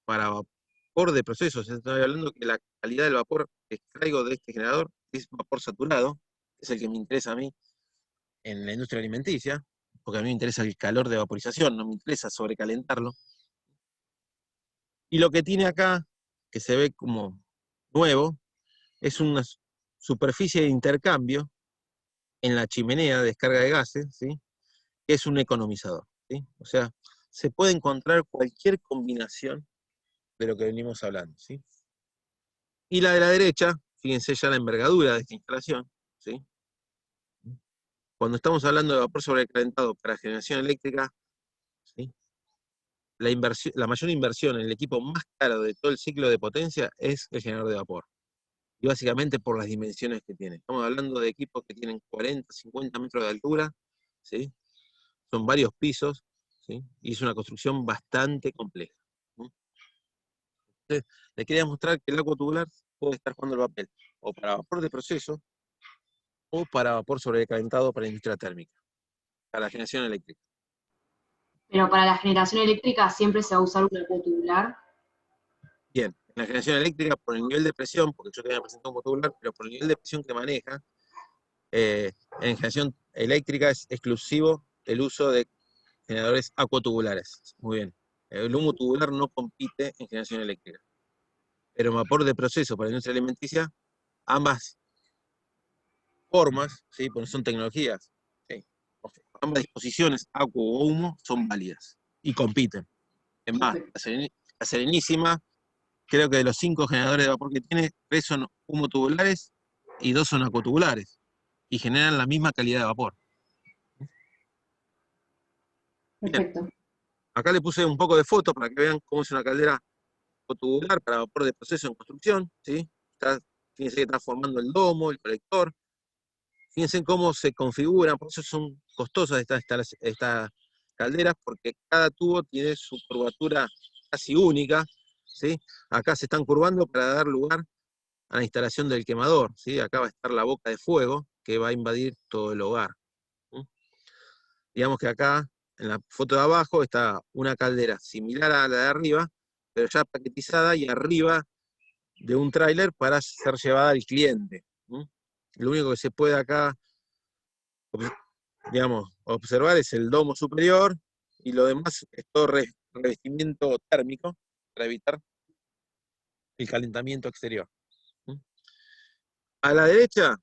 para vapor de proceso. Estoy hablando que la calidad del vapor que extraigo de este generador es vapor saturado, es el que me interesa a mí en la industria alimenticia, porque a mí me interesa el calor de vaporización, no me interesa sobrecalentarlo. Y lo que tiene acá, que se ve como nuevo, es una superficie de intercambio en la chimenea de descarga de gases, ¿sí? Que es un economizador, ¿sí? O sea, se puede encontrar cualquier combinación de lo que venimos hablando, ¿sí? Y la de la derecha, fíjense ya la envergadura de esta instalación, ¿sí? Cuando estamos hablando de vapor sobrecalentado para generación eléctrica, ¿sí? La mayor inversión en el equipo más caro de todo el ciclo de potencia es el generador de vapor. Y básicamente por las dimensiones que tiene. Estamos hablando de equipos que tienen 40, 50 metros de altura, ¿sí? Son varios pisos, ¿sí? Y es una construcción bastante compleja, ¿sí? Entonces, le quería mostrar que el agua tubular puede estar jugando el papel o para vapor de proceso o para vapor sobrecalentado para la industria térmica, para la generación eléctrica. Pero para la generación eléctrica siempre se va a usar un acuatubular. Bien, en la generación eléctrica, por el nivel de presión, porque yo te había presentado un motubular, pero por el nivel de presión que maneja, en generación eléctrica es exclusivo el uso de generadores acuatubulares. Muy bien. El humo tubular no compite en generación eléctrica. Pero vapor de proceso para la industria alimenticia, ambas formas, ¿sí? Porque son tecnologías, ¿sí? Ambas disposiciones, agua o humo, son válidas y compiten. Es más, la Serenísima, creo que de los 5 generadores de vapor que tiene, 3 son humo tubulares y 2 son acuatubulares, y generan la misma calidad de vapor. Bien, Perfecto. acá le puse un poco de foto para que vean cómo es una caldera tubular para vapor de proceso en construcción, ¿sí? Fíjense que está formando el domo, el colector. Fíjense cómo se configuran, por eso son costosas estas calderas, porque cada tubo tiene su curvatura casi única, ¿sí? Acá se están curvando para dar lugar a la instalación del quemador, ¿sí? Acá va a estar la boca de fuego que va a invadir todo el hogar, ¿sí? Digamos que acá en la foto de abajo está una caldera similar a la de arriba, pero ya paquetizada y arriba de un tráiler para ser llevada al cliente. Lo único que se puede acá, digamos, observar es el domo superior y lo demás es todo revestimiento térmico para evitar el calentamiento exterior. A la derecha,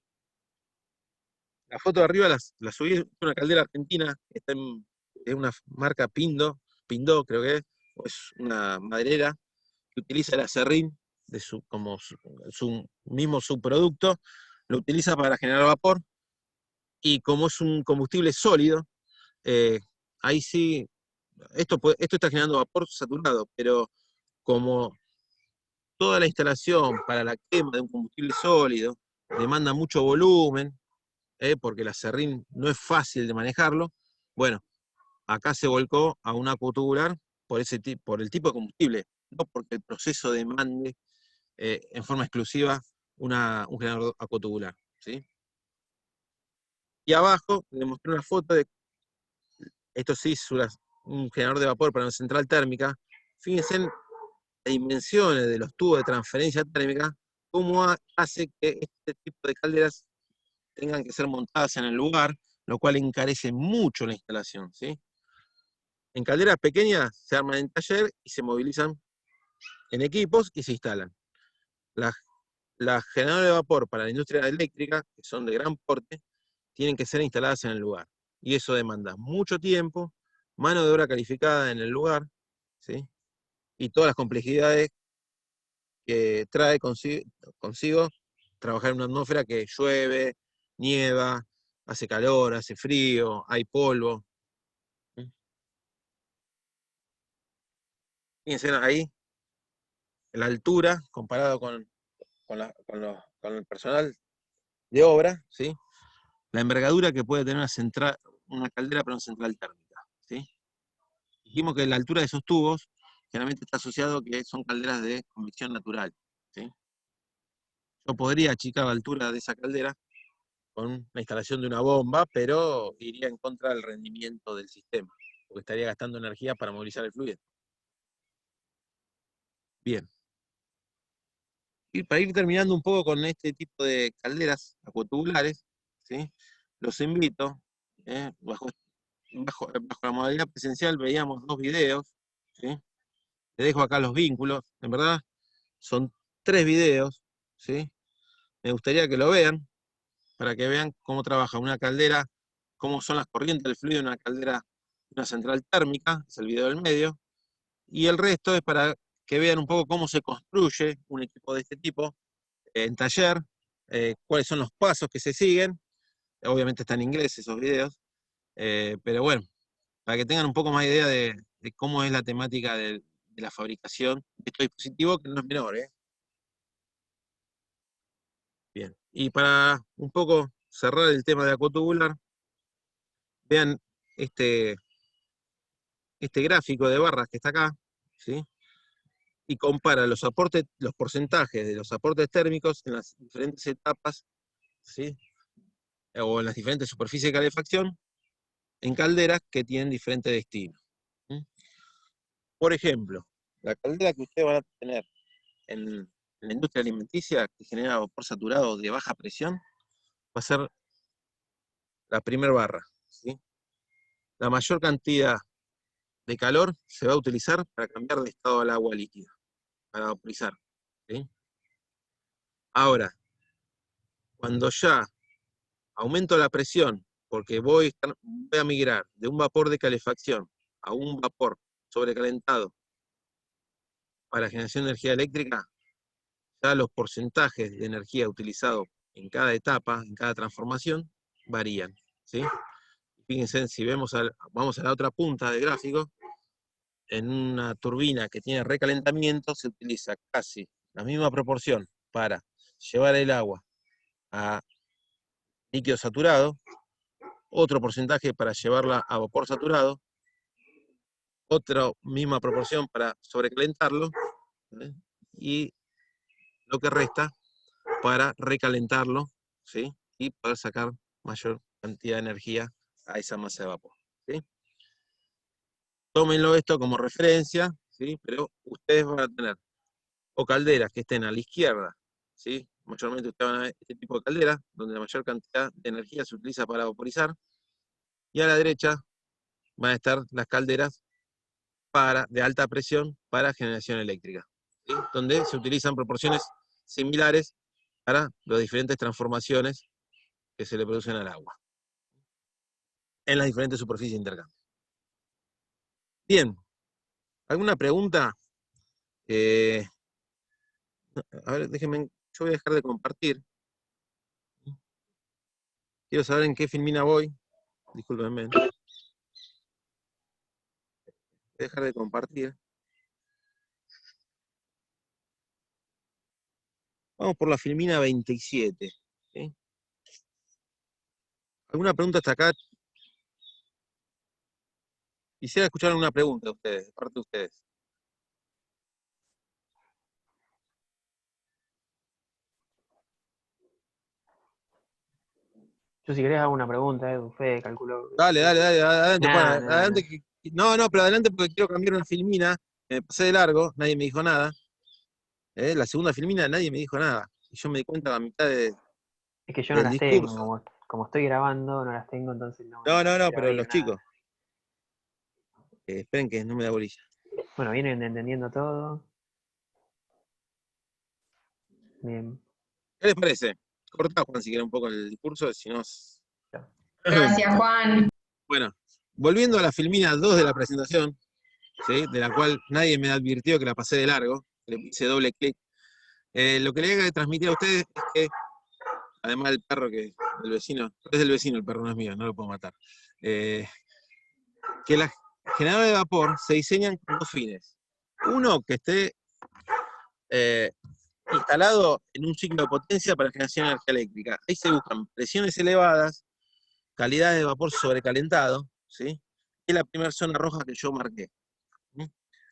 la foto de arriba la subí, es una caldera argentina, es una marca Pindó creo que es una maderera que utiliza el acerrín como su mismo subproducto, lo utiliza para generar vapor, y como es un combustible sólido, ahí sí, esto está generando vapor saturado, pero como toda la instalación para la quema de un combustible sólido demanda mucho volumen, porque el acerrín no es fácil de manejarlo, bueno, acá se volcó a un acuotubular por el tipo de combustible, no porque el proceso demande en forma exclusiva un generador acuotubular, ¿sí? Y abajo les mostré una foto de, esto sí es un generador de vapor para una central térmica. Fíjense en las dimensiones de los tubos de transferencia térmica, cómo hace que este tipo de calderas tengan que ser montadas en el lugar, lo cual encarece mucho la instalación, ¿sí? En calderas pequeñas se arman en taller y se movilizan en equipos y se instalan. Las generadoras de vapor para la industria eléctrica, que son de gran porte, tienen que ser instaladas en el lugar. Y eso demanda mucho tiempo, mano de obra calificada en el lugar, ¿sí? Y todas las complejidades que trae consigo trabajar en una atmósfera que llueve, nieva, hace calor, hace frío, hay polvo. Fíjense ahí, la altura comparado con el personal de obra, ¿sí? La envergadura que puede tener una caldera para una central térmica, ¿sí? Dijimos que la altura de esos tubos generalmente está asociado a que son calderas de convección natural, ¿sí? Yo podría achicar la altura de esa caldera con la instalación de una bomba, pero iría en contra del rendimiento del sistema, porque estaría gastando energía para movilizar el fluido. Bien. Y para ir terminando un poco con este tipo de calderas acuotubulares, ¿sí? Los invito, bajo la modalidad presencial veíamos 2 videos, ¿sí? Les dejo acá los vínculos, en verdad son 3 videos, ¿sí? Me gustaría que lo vean, para que vean cómo trabaja una caldera, cómo son las corrientes del fluido en una caldera, una central térmica, es el video del medio, y el resto es para que vean un poco cómo se construye un equipo de este tipo en taller, cuáles son los pasos que se siguen. Obviamente está en inglés esos videos, pero bueno, para que tengan un poco más idea de cómo es la temática de la fabricación de estos dispositivos, que no es menor, ¿eh? Bien, y para un poco cerrar el tema de acuotubular, vean este gráfico de barras que está acá, ¿sí? Y compara los porcentajes de los aportes térmicos en las diferentes etapas, ¿sí? O en las diferentes superficies de calefacción, en calderas que tienen diferente destino. Por ejemplo, la caldera que ustedes van a tener en la industria alimenticia, que genera vapor saturado de baja presión, va a ser la primera barra, ¿sí? La mayor cantidad de calor se va a utilizar para cambiar de estado al agua líquida, para vaporizar, ¿sí? Ahora, cuando ya aumento la presión, porque voy a migrar de un vapor de calefacción a un vapor sobrecalentado para generación de energía eléctrica, ya los porcentajes de energía utilizados en cada etapa, en cada transformación, varían, ¿sí? Fíjense, si vamos a la otra punta del gráfico, en una turbina que tiene recalentamiento se utiliza casi la misma proporción para llevar el agua a líquido saturado, otro porcentaje para llevarla a vapor saturado, otra misma proporción para sobrecalentarlo, ¿sí? Y lo que resta para recalentarlo, ¿sí? Y poder sacar mayor cantidad de energía a esa masa de vapor, ¿sí? tómenlo esto como referencia, ¿sí? Pero ustedes van a tener o calderas que estén a la izquierda, ¿sí? Mayormente ustedes van a ver este tipo de calderas, donde la mayor cantidad de energía se utiliza para vaporizar, y a la derecha van a estar las calderas de alta presión para generación eléctrica, ¿sí? Donde se utilizan proporciones similares para las diferentes transformaciones que se le producen al agua en las diferentes superficies de intercambio. Bien, ¿alguna pregunta? A ver, déjenme, yo voy a dejar de compartir. Quiero saber en qué filmina voy. Discúlpenme. Voy a dejar de compartir. Vamos por la filmina 27. ¿Sí? ¿Alguna pregunta hasta acá? Quisiera escuchar alguna pregunta de ustedes, de parte de ustedes. Yo si querés hago una pregunta, Fede, calculo. Dale, adelante, Juan, Nah. adelante. No, pero adelante porque quiero cambiar una filmina. Me pasé de largo, nadie me dijo nada. La segunda filmina nadie me dijo nada. Y yo me di cuenta a la mitad Es que yo no del las discurso. tengo, como estoy grabando, no las tengo, entonces no No, te pero abrir los nada. chicos. Esperen que no me da bolilla. Bueno, vienen entendiendo todo. Bien. ¿Qué les parece? Cortá, Juan, si quiere un poco el discurso, si no... Gracias, Juan. Bueno, volviendo a la filmina 2 de la presentación, ¿sí? De la cual nadie me advirtió que la pasé de largo, le hice doble clic. Lo que le voy a transmitir a ustedes es que, además del perro del vecino, es del vecino el perro, no es mío, no lo puedo matar, que las generadores de vapor se diseñan con dos fines. Uno, que esté instalado en un ciclo de potencia para generación de energía eléctrica. Ahí se buscan presiones elevadas, calidad de vapor sobrecalentado, ¿sí? Es la primera zona roja que yo marqué.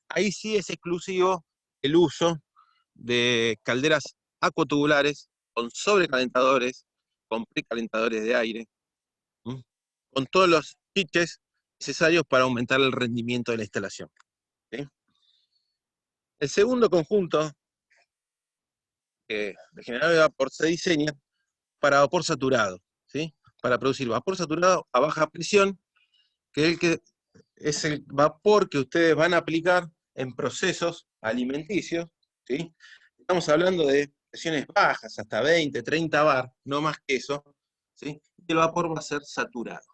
Ahí sí es exclusivo el uso de calderas acuatubulares con sobrecalentadores, con precalentadores de aire, con todos los switches necesarios para aumentar el rendimiento de la instalación. ¿Sí? El segundo conjunto de generador de vapor se diseña para vapor saturado, ¿sí? Para producir vapor saturado a baja presión, que es el vapor que ustedes van a aplicar en procesos alimenticios, ¿sí? Estamos hablando de presiones bajas, hasta 20, 30 bar, no más que eso, ¿sí? Y el vapor va a ser saturado.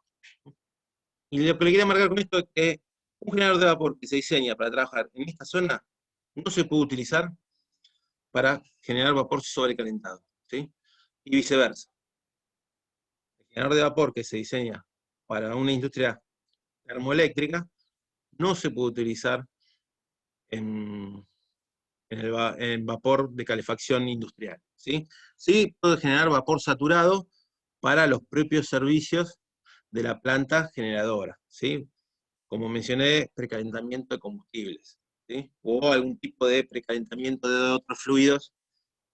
Y lo que le quería marcar con esto es que un generador de vapor que se diseña para trabajar en esta zona no se puede utilizar para generar vapor sobrecalentado, ¿sí? Y viceversa. El generador de vapor que se diseña para una industria termoeléctrica no se puede utilizar en vapor de calefacción industrial, ¿sí? Sí puede generar vapor saturado para los propios servicios de la planta generadora, ¿sí? Como mencioné, precalentamiento de combustibles, ¿sí? O algún tipo de precalentamiento de otros fluidos,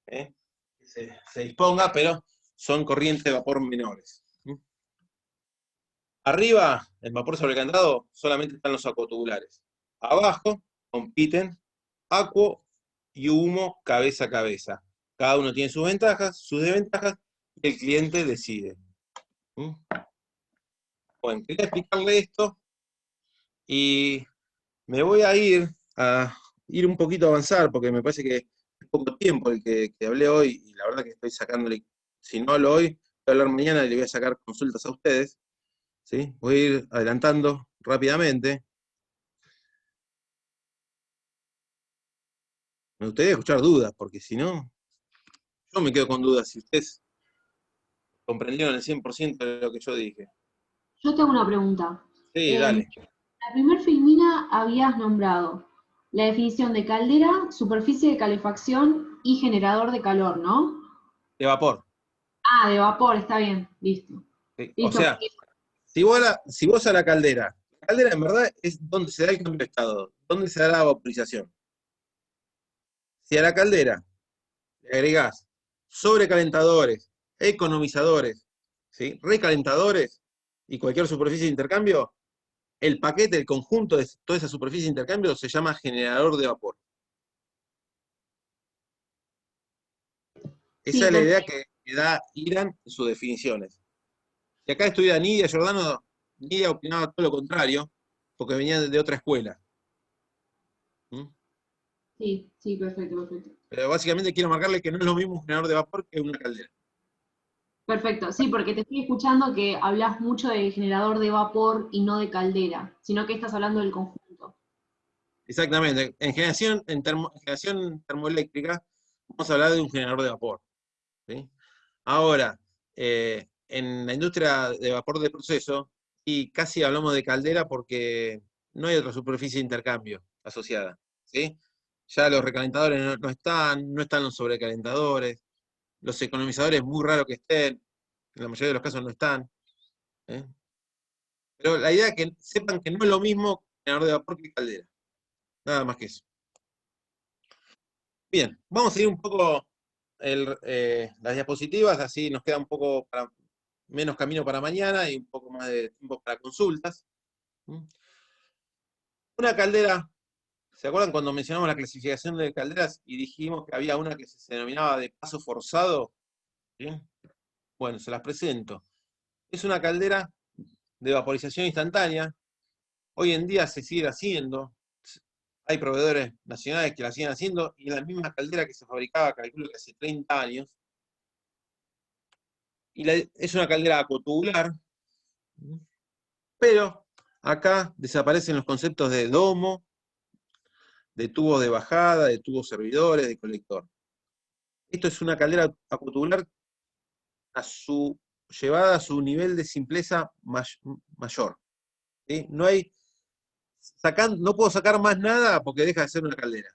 que se disponga, pero son corrientes de vapor menores. Arriba, el vapor sobrecalentado, solamente están los acuatubulares. Abajo compiten acuo y humo cabeza a cabeza. Cada uno tiene sus ventajas, sus desventajas, y el cliente decide. Bueno, quería explicarle esto, y me voy a ir un poquito a avanzar, porque me parece que es poco tiempo el que hablé hoy, y la verdad que estoy sacándole, si no hablo hoy, voy a hablar mañana y le voy a sacar consultas a ustedes, ¿sí? Voy a ir adelantando rápidamente. Me gustaría escuchar dudas, porque si no, yo me quedo con dudas si ustedes comprendieron el 100% de lo que yo dije. Yo tengo una pregunta. Sí, dale. La primer filmina habías nombrado la definición de caldera, superficie de calefacción y generador de calor, ¿no? De vapor. Ah, de vapor, está bien, listo. ¿Sí? O Listo. sea, si vos a la caldera en verdad es donde se da el cambio de estado, donde se da la vaporización. Si a la caldera le agregás sobrecalentadores, economizadores, ¿sí? Recalentadores y cualquier superficie de intercambio, el paquete, el conjunto de toda esa superficie de intercambio se llama generador de vapor. Esa Sí, es la idea perfecto. que da Iran en sus definiciones. Y acá estudia Nidia Giordano, Nidia opinaba todo lo contrario, porque venía de otra escuela. ¿Mm? Sí, sí, perfecto, perfecto. Pero básicamente quiero marcarle que no es lo mismo un generador de vapor que una caldera. Perfecto, sí, porque te estoy escuchando que hablas mucho de generador de vapor y no de caldera, sino que estás hablando del conjunto. Exactamente. En generación termoeléctrica vamos a hablar de un generador de vapor. ¿Sí? Ahora, en la industria de vapor de proceso, y casi hablamos de caldera porque no hay otra superficie de intercambio asociada. ¿Sí? Ya los recalentadores no están los sobrecalentadores, los economizadores es muy raro que estén, en la mayoría de los casos no están. ¿Eh? Pero la idea es que sepan que no es lo mismo generador de vapor que caldera. Nada más que eso. Bien, vamos a seguir un poco las diapositivas, así nos queda un poco menos camino para mañana y un poco más de tiempo para consultas. ¿Mm? Una caldera, ¿se acuerdan cuando mencionamos la clasificación de calderas y dijimos que había una que se denominaba de paso forzado? ¿Bien? Bueno, se las presento. Es una caldera de vaporización instantánea. Hoy en día se sigue haciendo. Hay proveedores nacionales que la siguen haciendo y la misma caldera que se fabricaba, calculo que hace 30 años. Y es una caldera acotubular, pero acá desaparecen los conceptos de domo, de tubos de bajada, de tubos servidores, de colector. Esto es una caldera acotubular llevada a su nivel de simpleza mayor. ¿Sí? No puedo sacar más nada porque deja de ser una caldera.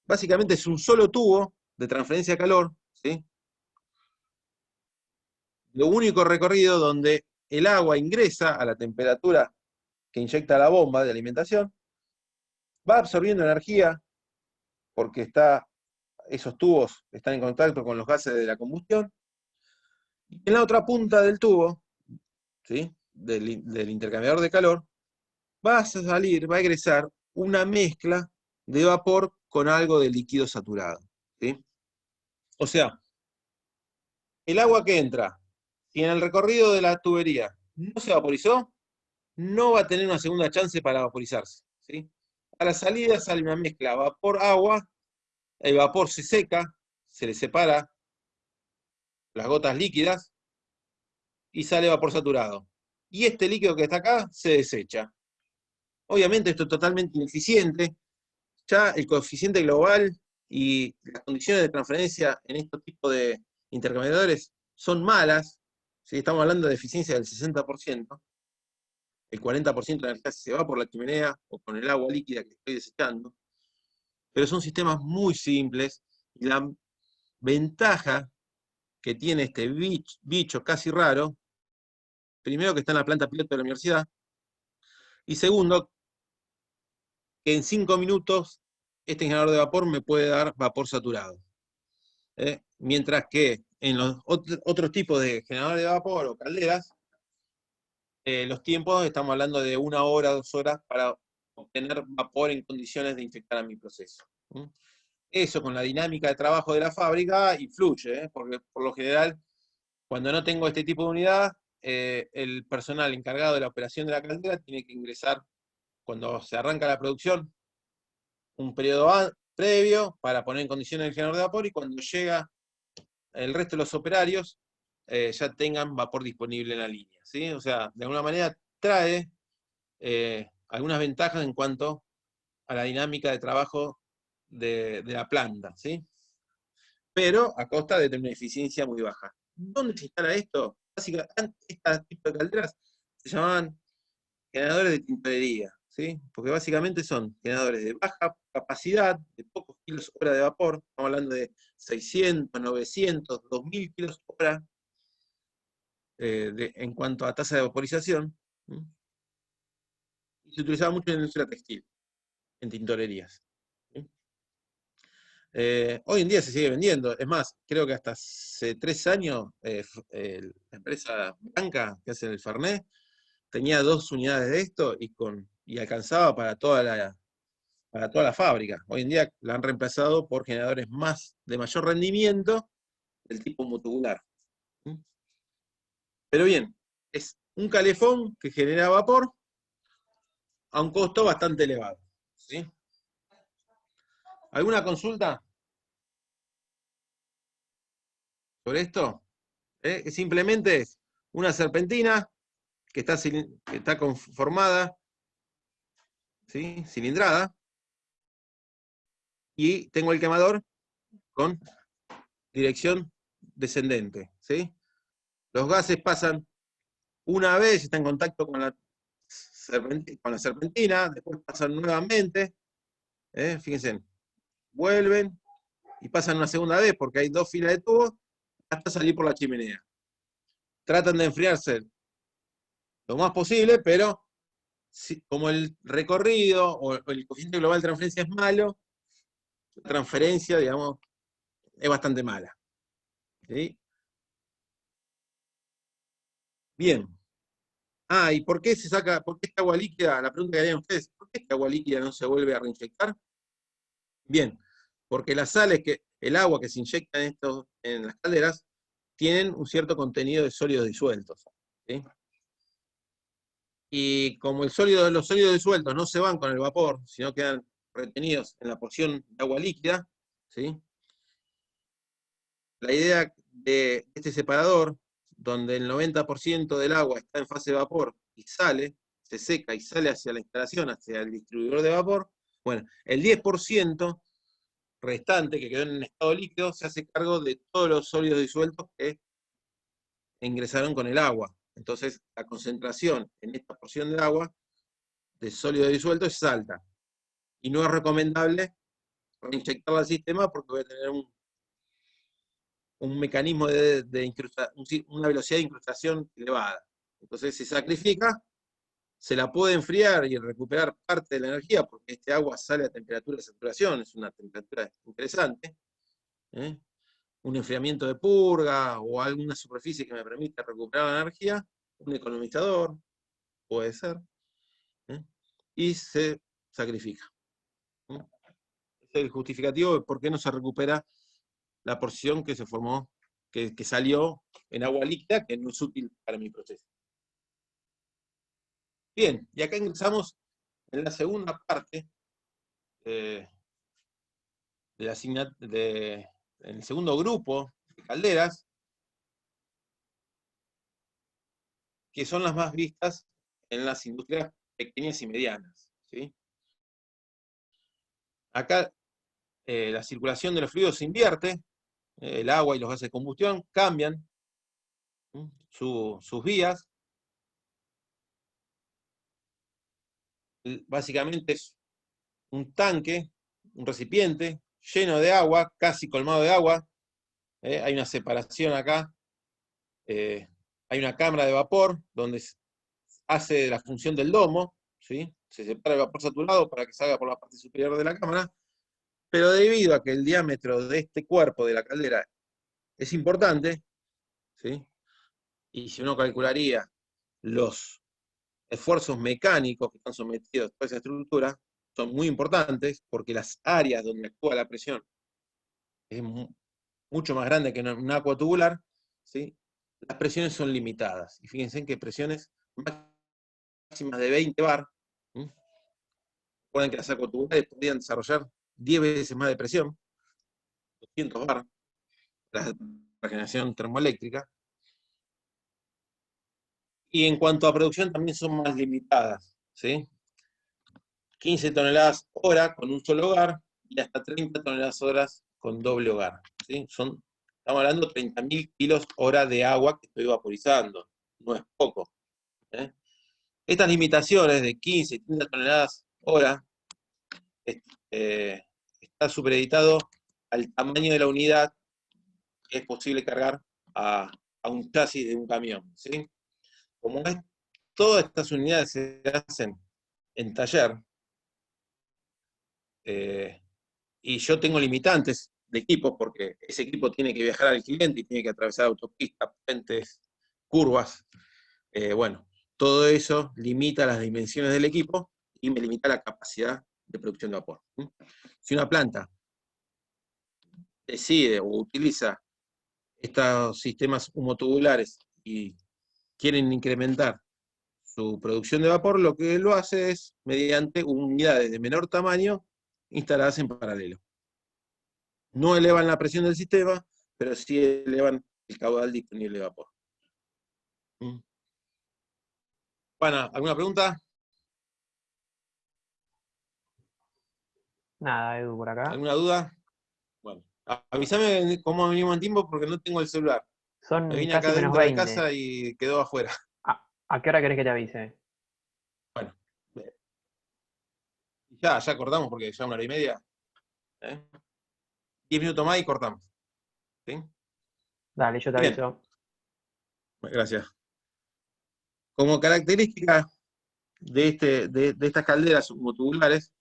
Básicamente es un solo tubo de transferencia de calor, ¿sí? Lo único recorrido donde el agua ingresa a la temperatura que inyecta la bomba de alimentación, va absorbiendo energía porque esos tubos están en contacto con los gases de la combustión, y en la otra punta del tubo, ¿sí? del intercambiador de calor, va a egresar una mezcla de vapor con algo de líquido saturado. ¿Sí? O sea, el agua que entra, si en el recorrido de la tubería no se vaporizó, no va a tener una segunda chance para vaporizarse. ¿Sí? A la salida sale una mezcla vapor-agua, el vapor se seca, se le separa las gotas líquidas y sale vapor saturado. Y este líquido que está acá se desecha. Obviamente esto es totalmente ineficiente. Ya el coeficiente global y las condiciones de transferencia en estos tipos de intercambiadores son malas. ¿Sí? Estamos hablando de eficiencia del 60%. El 40% de la energía se va por la chimenea o con el agua líquida que estoy desechando. Pero son sistemas muy simples y la ventaja que tiene este bicho casi raro, primero que está en la planta piloto de la universidad, y segundo, que en 5 minutos este generador de vapor me puede dar vapor saturado. Mientras que en los otros tipos de generadores de vapor o calderas, los tiempos estamos hablando de 1 hora, 2 horas para obtener vapor en condiciones de inyectar a mi proceso. Eso con la dinámica de trabajo de la fábrica influye, porque por lo general, cuando no tengo este tipo de unidad, el personal encargado de la operación de la caldera tiene que ingresar, cuando se arranca la producción, un periodo previo para poner en condiciones el generador de vapor, y cuando llega el resto de los operarios ya tengan vapor disponible en la línea. ¿Sí? O sea, de alguna manera trae algunas ventajas en cuanto a la dinámica de trabajo de la planta, ¿sí? Pero a costa de tener una eficiencia muy baja. ¿Dónde se instala esto? Básicamente, este tipo de calderas se llamaban generadores de tintorería, ¿sí? Porque básicamente son generadores de baja capacidad, de pocos kilos hora de vapor, estamos hablando de 600, 900, 2000 kilos hora en cuanto a tasa de vaporización. ¿Sí? Y se utilizaba mucho en la industria textil, en tintorerías. ¿Sí? Hoy en día se sigue vendiendo, es más, creo que hasta hace 3 años la empresa Blanca, que hace el Fernet, tenía 2 unidades de esto y alcanzaba para toda la fábrica. Hoy en día la han reemplazado por generadores de mayor rendimiento del tipo motocular. Pero bien, es un calefón que genera vapor a un costo bastante elevado. ¿Sí? ¿Alguna consulta sobre esto? Simplemente es una serpentina que está conformada, ¿sí? Cilindrada, y tengo el quemador con dirección descendente. ¿Sí? Los gases pasan una vez, están en contacto con la serpentina, después pasan nuevamente, fíjense, vuelven y pasan una segunda vez porque hay 2 filas de tubos hasta salir por la chimenea. Tratan de enfriarse lo más posible, pero como el recorrido o el coeficiente global de transferencia es malo, la transferencia, digamos, es bastante mala. ¿Sí? Bien. ¿Y por qué esta agua líquida? La pregunta que harían ustedes, ¿por qué esta agua líquida no se vuelve a reinyectar? Bien, porque las sales, el agua que se inyecta en las calderas, tienen un cierto contenido de sólidos disueltos. ¿Sí? Y como los sólidos disueltos no se van con el vapor, sino quedan retenidos en la porción de agua líquida, ¿sí? La idea de este separador, donde el 90% del agua está en fase de vapor y se seca y sale hacia la instalación, hacia el distribuidor de vapor, bueno, el 10% restante que quedó en estado líquido se hace cargo de todos los sólidos disueltos que ingresaron con el agua. Entonces, la concentración en esta porción de agua de sólido disuelto es alta. Y no es recomendable reinyectarla al sistema porque voy a tener un mecanismo una velocidad de incrustación elevada. Entonces se sacrifica, se la puede enfriar y recuperar parte de la energía, porque este agua sale a temperatura de saturación, es una temperatura interesante. Un enfriamiento de purga o alguna superficie que me permita recuperar la energía, un economizador, puede ser, y se sacrifica. Es el justificativo de por qué no se recupera la porción que se formó, que salió en agua líquida, que no es útil para mi proceso. Bien, y acá ingresamos en la segunda parte en el segundo grupo de calderas, que son las más vistas en las industrias pequeñas y medianas. ¿Sí? Acá la circulación de los fluidos se invierte, el agua y los gases de combustión cambian sus vías. Básicamente es un tanque, un recipiente lleno de agua, casi colmado de agua. Hay una separación acá. Hay una cámara de vapor donde hace la función del domo, ¿sí? Se separa el vapor saturado para que salga por la parte superior de la cámara, pero debido a que el diámetro de este cuerpo de la caldera es importante, ¿sí? Y si uno calcularía los esfuerzos mecánicos que están sometidos a esa estructura, son muy importantes, porque las áreas donde actúa la presión es mucho más grande que en un agua tubular, ¿sí? Las presiones son limitadas. Y fíjense que presiones máximas de 20 bar. Recuerden que las acuatubulares podían desarrollar 10 veces más de presión, 200 bar, la generación termoeléctrica. Y en cuanto a producción también son más limitadas, ¿sí? 15 toneladas hora con un solo hogar y hasta 30 toneladas horas con doble hogar. ¿Sí? Estamos hablando de 30.000 kilos hora de agua que estoy vaporizando, no es poco. Estas limitaciones de 15 y 30 toneladas hora está supeditado al tamaño de la unidad que es posible cargar a un chasis de un camión. ¿Sí? Como todas estas unidades se hacen en taller, y yo tengo limitantes de equipo, porque ese equipo tiene que viajar al cliente y tiene que atravesar autopistas, puentes, curvas. Bueno, todo eso limita las dimensiones del equipo y me limita la capacidad de producción de vapor. Si una planta decide o utiliza estos sistemas humotubulares y quieren incrementar su producción de vapor, lo que lo hace es mediante unidades de menor tamaño instaladas en paralelo. No elevan la presión del sistema, pero sí elevan el caudal disponible de vapor. Juana, ¿alguna pregunta? Nada, Edu, por acá. ¿Alguna duda? Bueno, avísame cómo venimos en tiempo porque no tengo el celular. Me Son vine casi acá menos dentro de 20. casa y quedó afuera. ¿A qué hora querés que te avise? Bueno, ya cortamos porque ya 1 hora y media. 10 minutos más y cortamos. ¿Sí? Dale, yo te Bien. aviso. Gracias. Como característica de estas calderas humotubulares,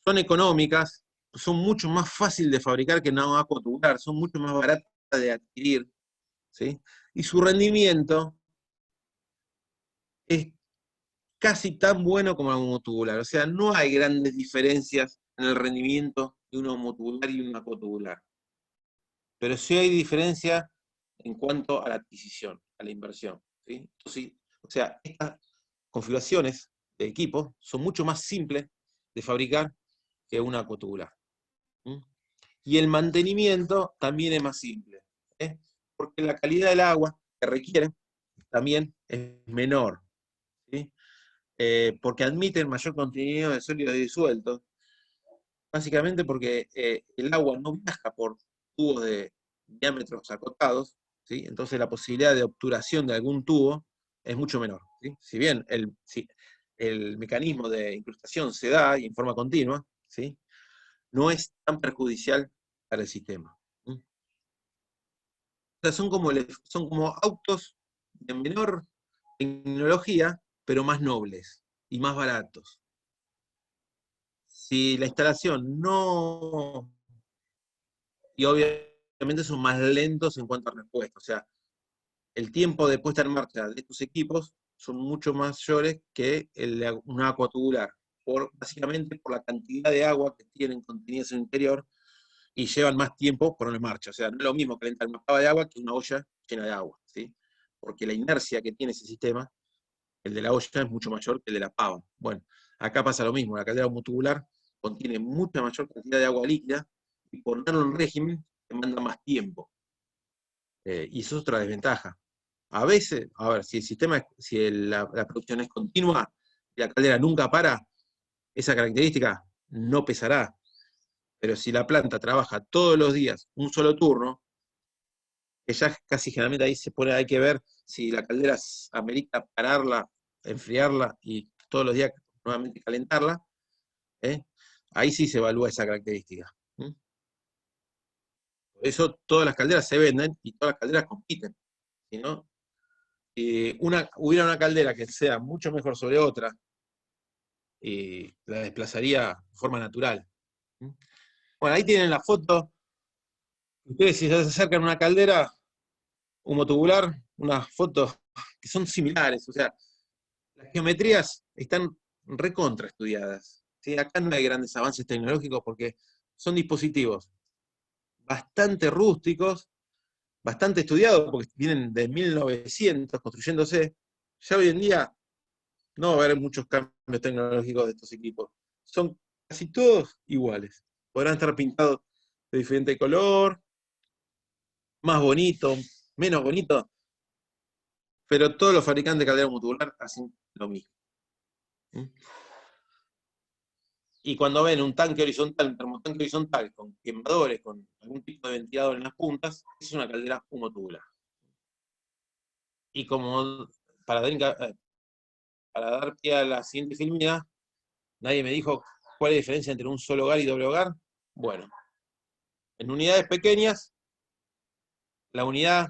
son económicas, son mucho más fáciles de fabricar que una agua tubular, son mucho más baratas de adquirir, ¿sí? Y su rendimiento es casi tan bueno como la homotubular. O sea, no hay grandes diferencias en el rendimiento de una homotubular y una cotubular. Pero sí hay diferencia en cuanto a la adquisición, a la inversión. ¿Sí? Entonces, o sea, estas configuraciones de equipo son mucho más simples de fabricar que una cotubular. Y el mantenimiento también es más simple, porque la calidad del agua que requiere también es menor, ¿sí? Porque admiten mayor contenido de sólidos disueltos, básicamente porque el agua no viaja por tubos de diámetros acotados, ¿sí? Entonces la posibilidad de obturación de algún tubo es mucho menor, ¿sí? Si bien el mecanismo de incrustación se da y en forma continua, ¿sí? No es tan perjudicial para el sistema. O sea, son como autos de menor tecnología, pero más nobles y más baratos. Si la instalación no... Y obviamente son más lentos en cuanto a respuesta. O sea, el tiempo de puesta en marcha de estos equipos son mucho mayores que el de una agua tubular, básicamente por la cantidad de agua que tienen contenida en su interior y llevan más tiempo ponerlo en marcha. O sea, no es lo mismo calentar una pava de agua que una olla llena de agua, ¿sí? Porque la inercia que tiene ese sistema, el de la olla, es mucho mayor que el de la pava. Bueno, acá pasa lo mismo, la caldera homotubular contiene mucha mayor cantidad de agua líquida y ponerlo en régimen demanda más tiempo. Y eso es otra desventaja. A veces, a ver, si el sistema, si la producción es continua y la caldera nunca para, esa característica no pesará. Pero si la planta trabaja todos los días un solo turno, que ya casi generalmente ahí hay que ver si la caldera amerita pararla, enfriarla y todos los días nuevamente calentarla, ahí sí se evalúa esa característica. Por eso todas las calderas se venden y todas las calderas compiten. Si no, hubiera una caldera que sea mucho mejor sobre otra, la desplazaría de forma natural. Bueno, ahí tienen la foto. Ustedes si se acercan a una caldera humotubular, unas fotos que son similares, o sea, las geometrías están recontra estudiadas. ¿Sí? Acá no hay grandes avances tecnológicos porque son dispositivos bastante rústicos, bastante estudiados, porque vienen de 1900 construyéndose. Ya hoy en día no va a haber muchos cambios tecnológicos de estos equipos. Son casi todos iguales. Podrán estar pintados de diferente color, más bonito, menos bonito, pero todos los fabricantes de caldera homotubular hacen lo mismo. Y cuando ven un tanque horizontal, un termotanque horizontal, con quemadores, con algún tipo de ventilador en las puntas, es una caldera humotubular. Y como para dar pie a la siguiente filmina, nadie me dijo cuál es la diferencia entre un solo hogar y doble hogar. Bueno, en unidades pequeñas, la unidad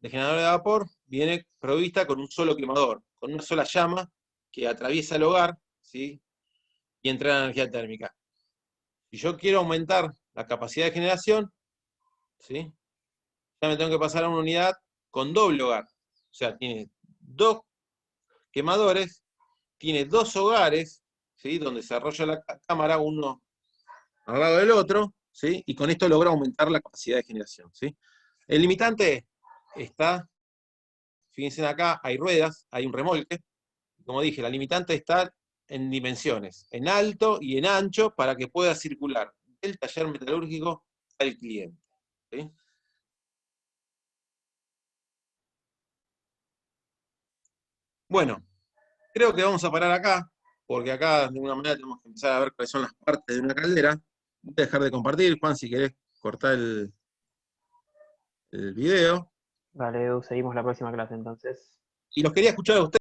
de generador de vapor viene provista con un solo quemador, con una sola llama que atraviesa el hogar, ¿sí? Y entra la energía térmica. Si yo quiero aumentar la capacidad de generación, ¿sí? Ya me tengo que pasar a una unidad con doble hogar. O sea, tiene dos quemadores, tiene 2 hogares, ¿sí? Donde se arrolla la cámara, uno al lado del otro, ¿sí? Y con esto logra aumentar la capacidad de generación, ¿sí? El limitante está, fíjense acá, hay ruedas, hay un remolque. Como dije, la limitante está en dimensiones, en alto y en ancho, para que pueda circular del taller metalúrgico al cliente, ¿sí? Bueno, creo que vamos a parar acá, porque acá de alguna manera tenemos que empezar a ver cuáles son las partes de una caldera. Voy a dejar de compartir, Juan, si querés cortar el video. Vale, Edu, seguimos la próxima clase entonces. Y los quería escuchar a ustedes.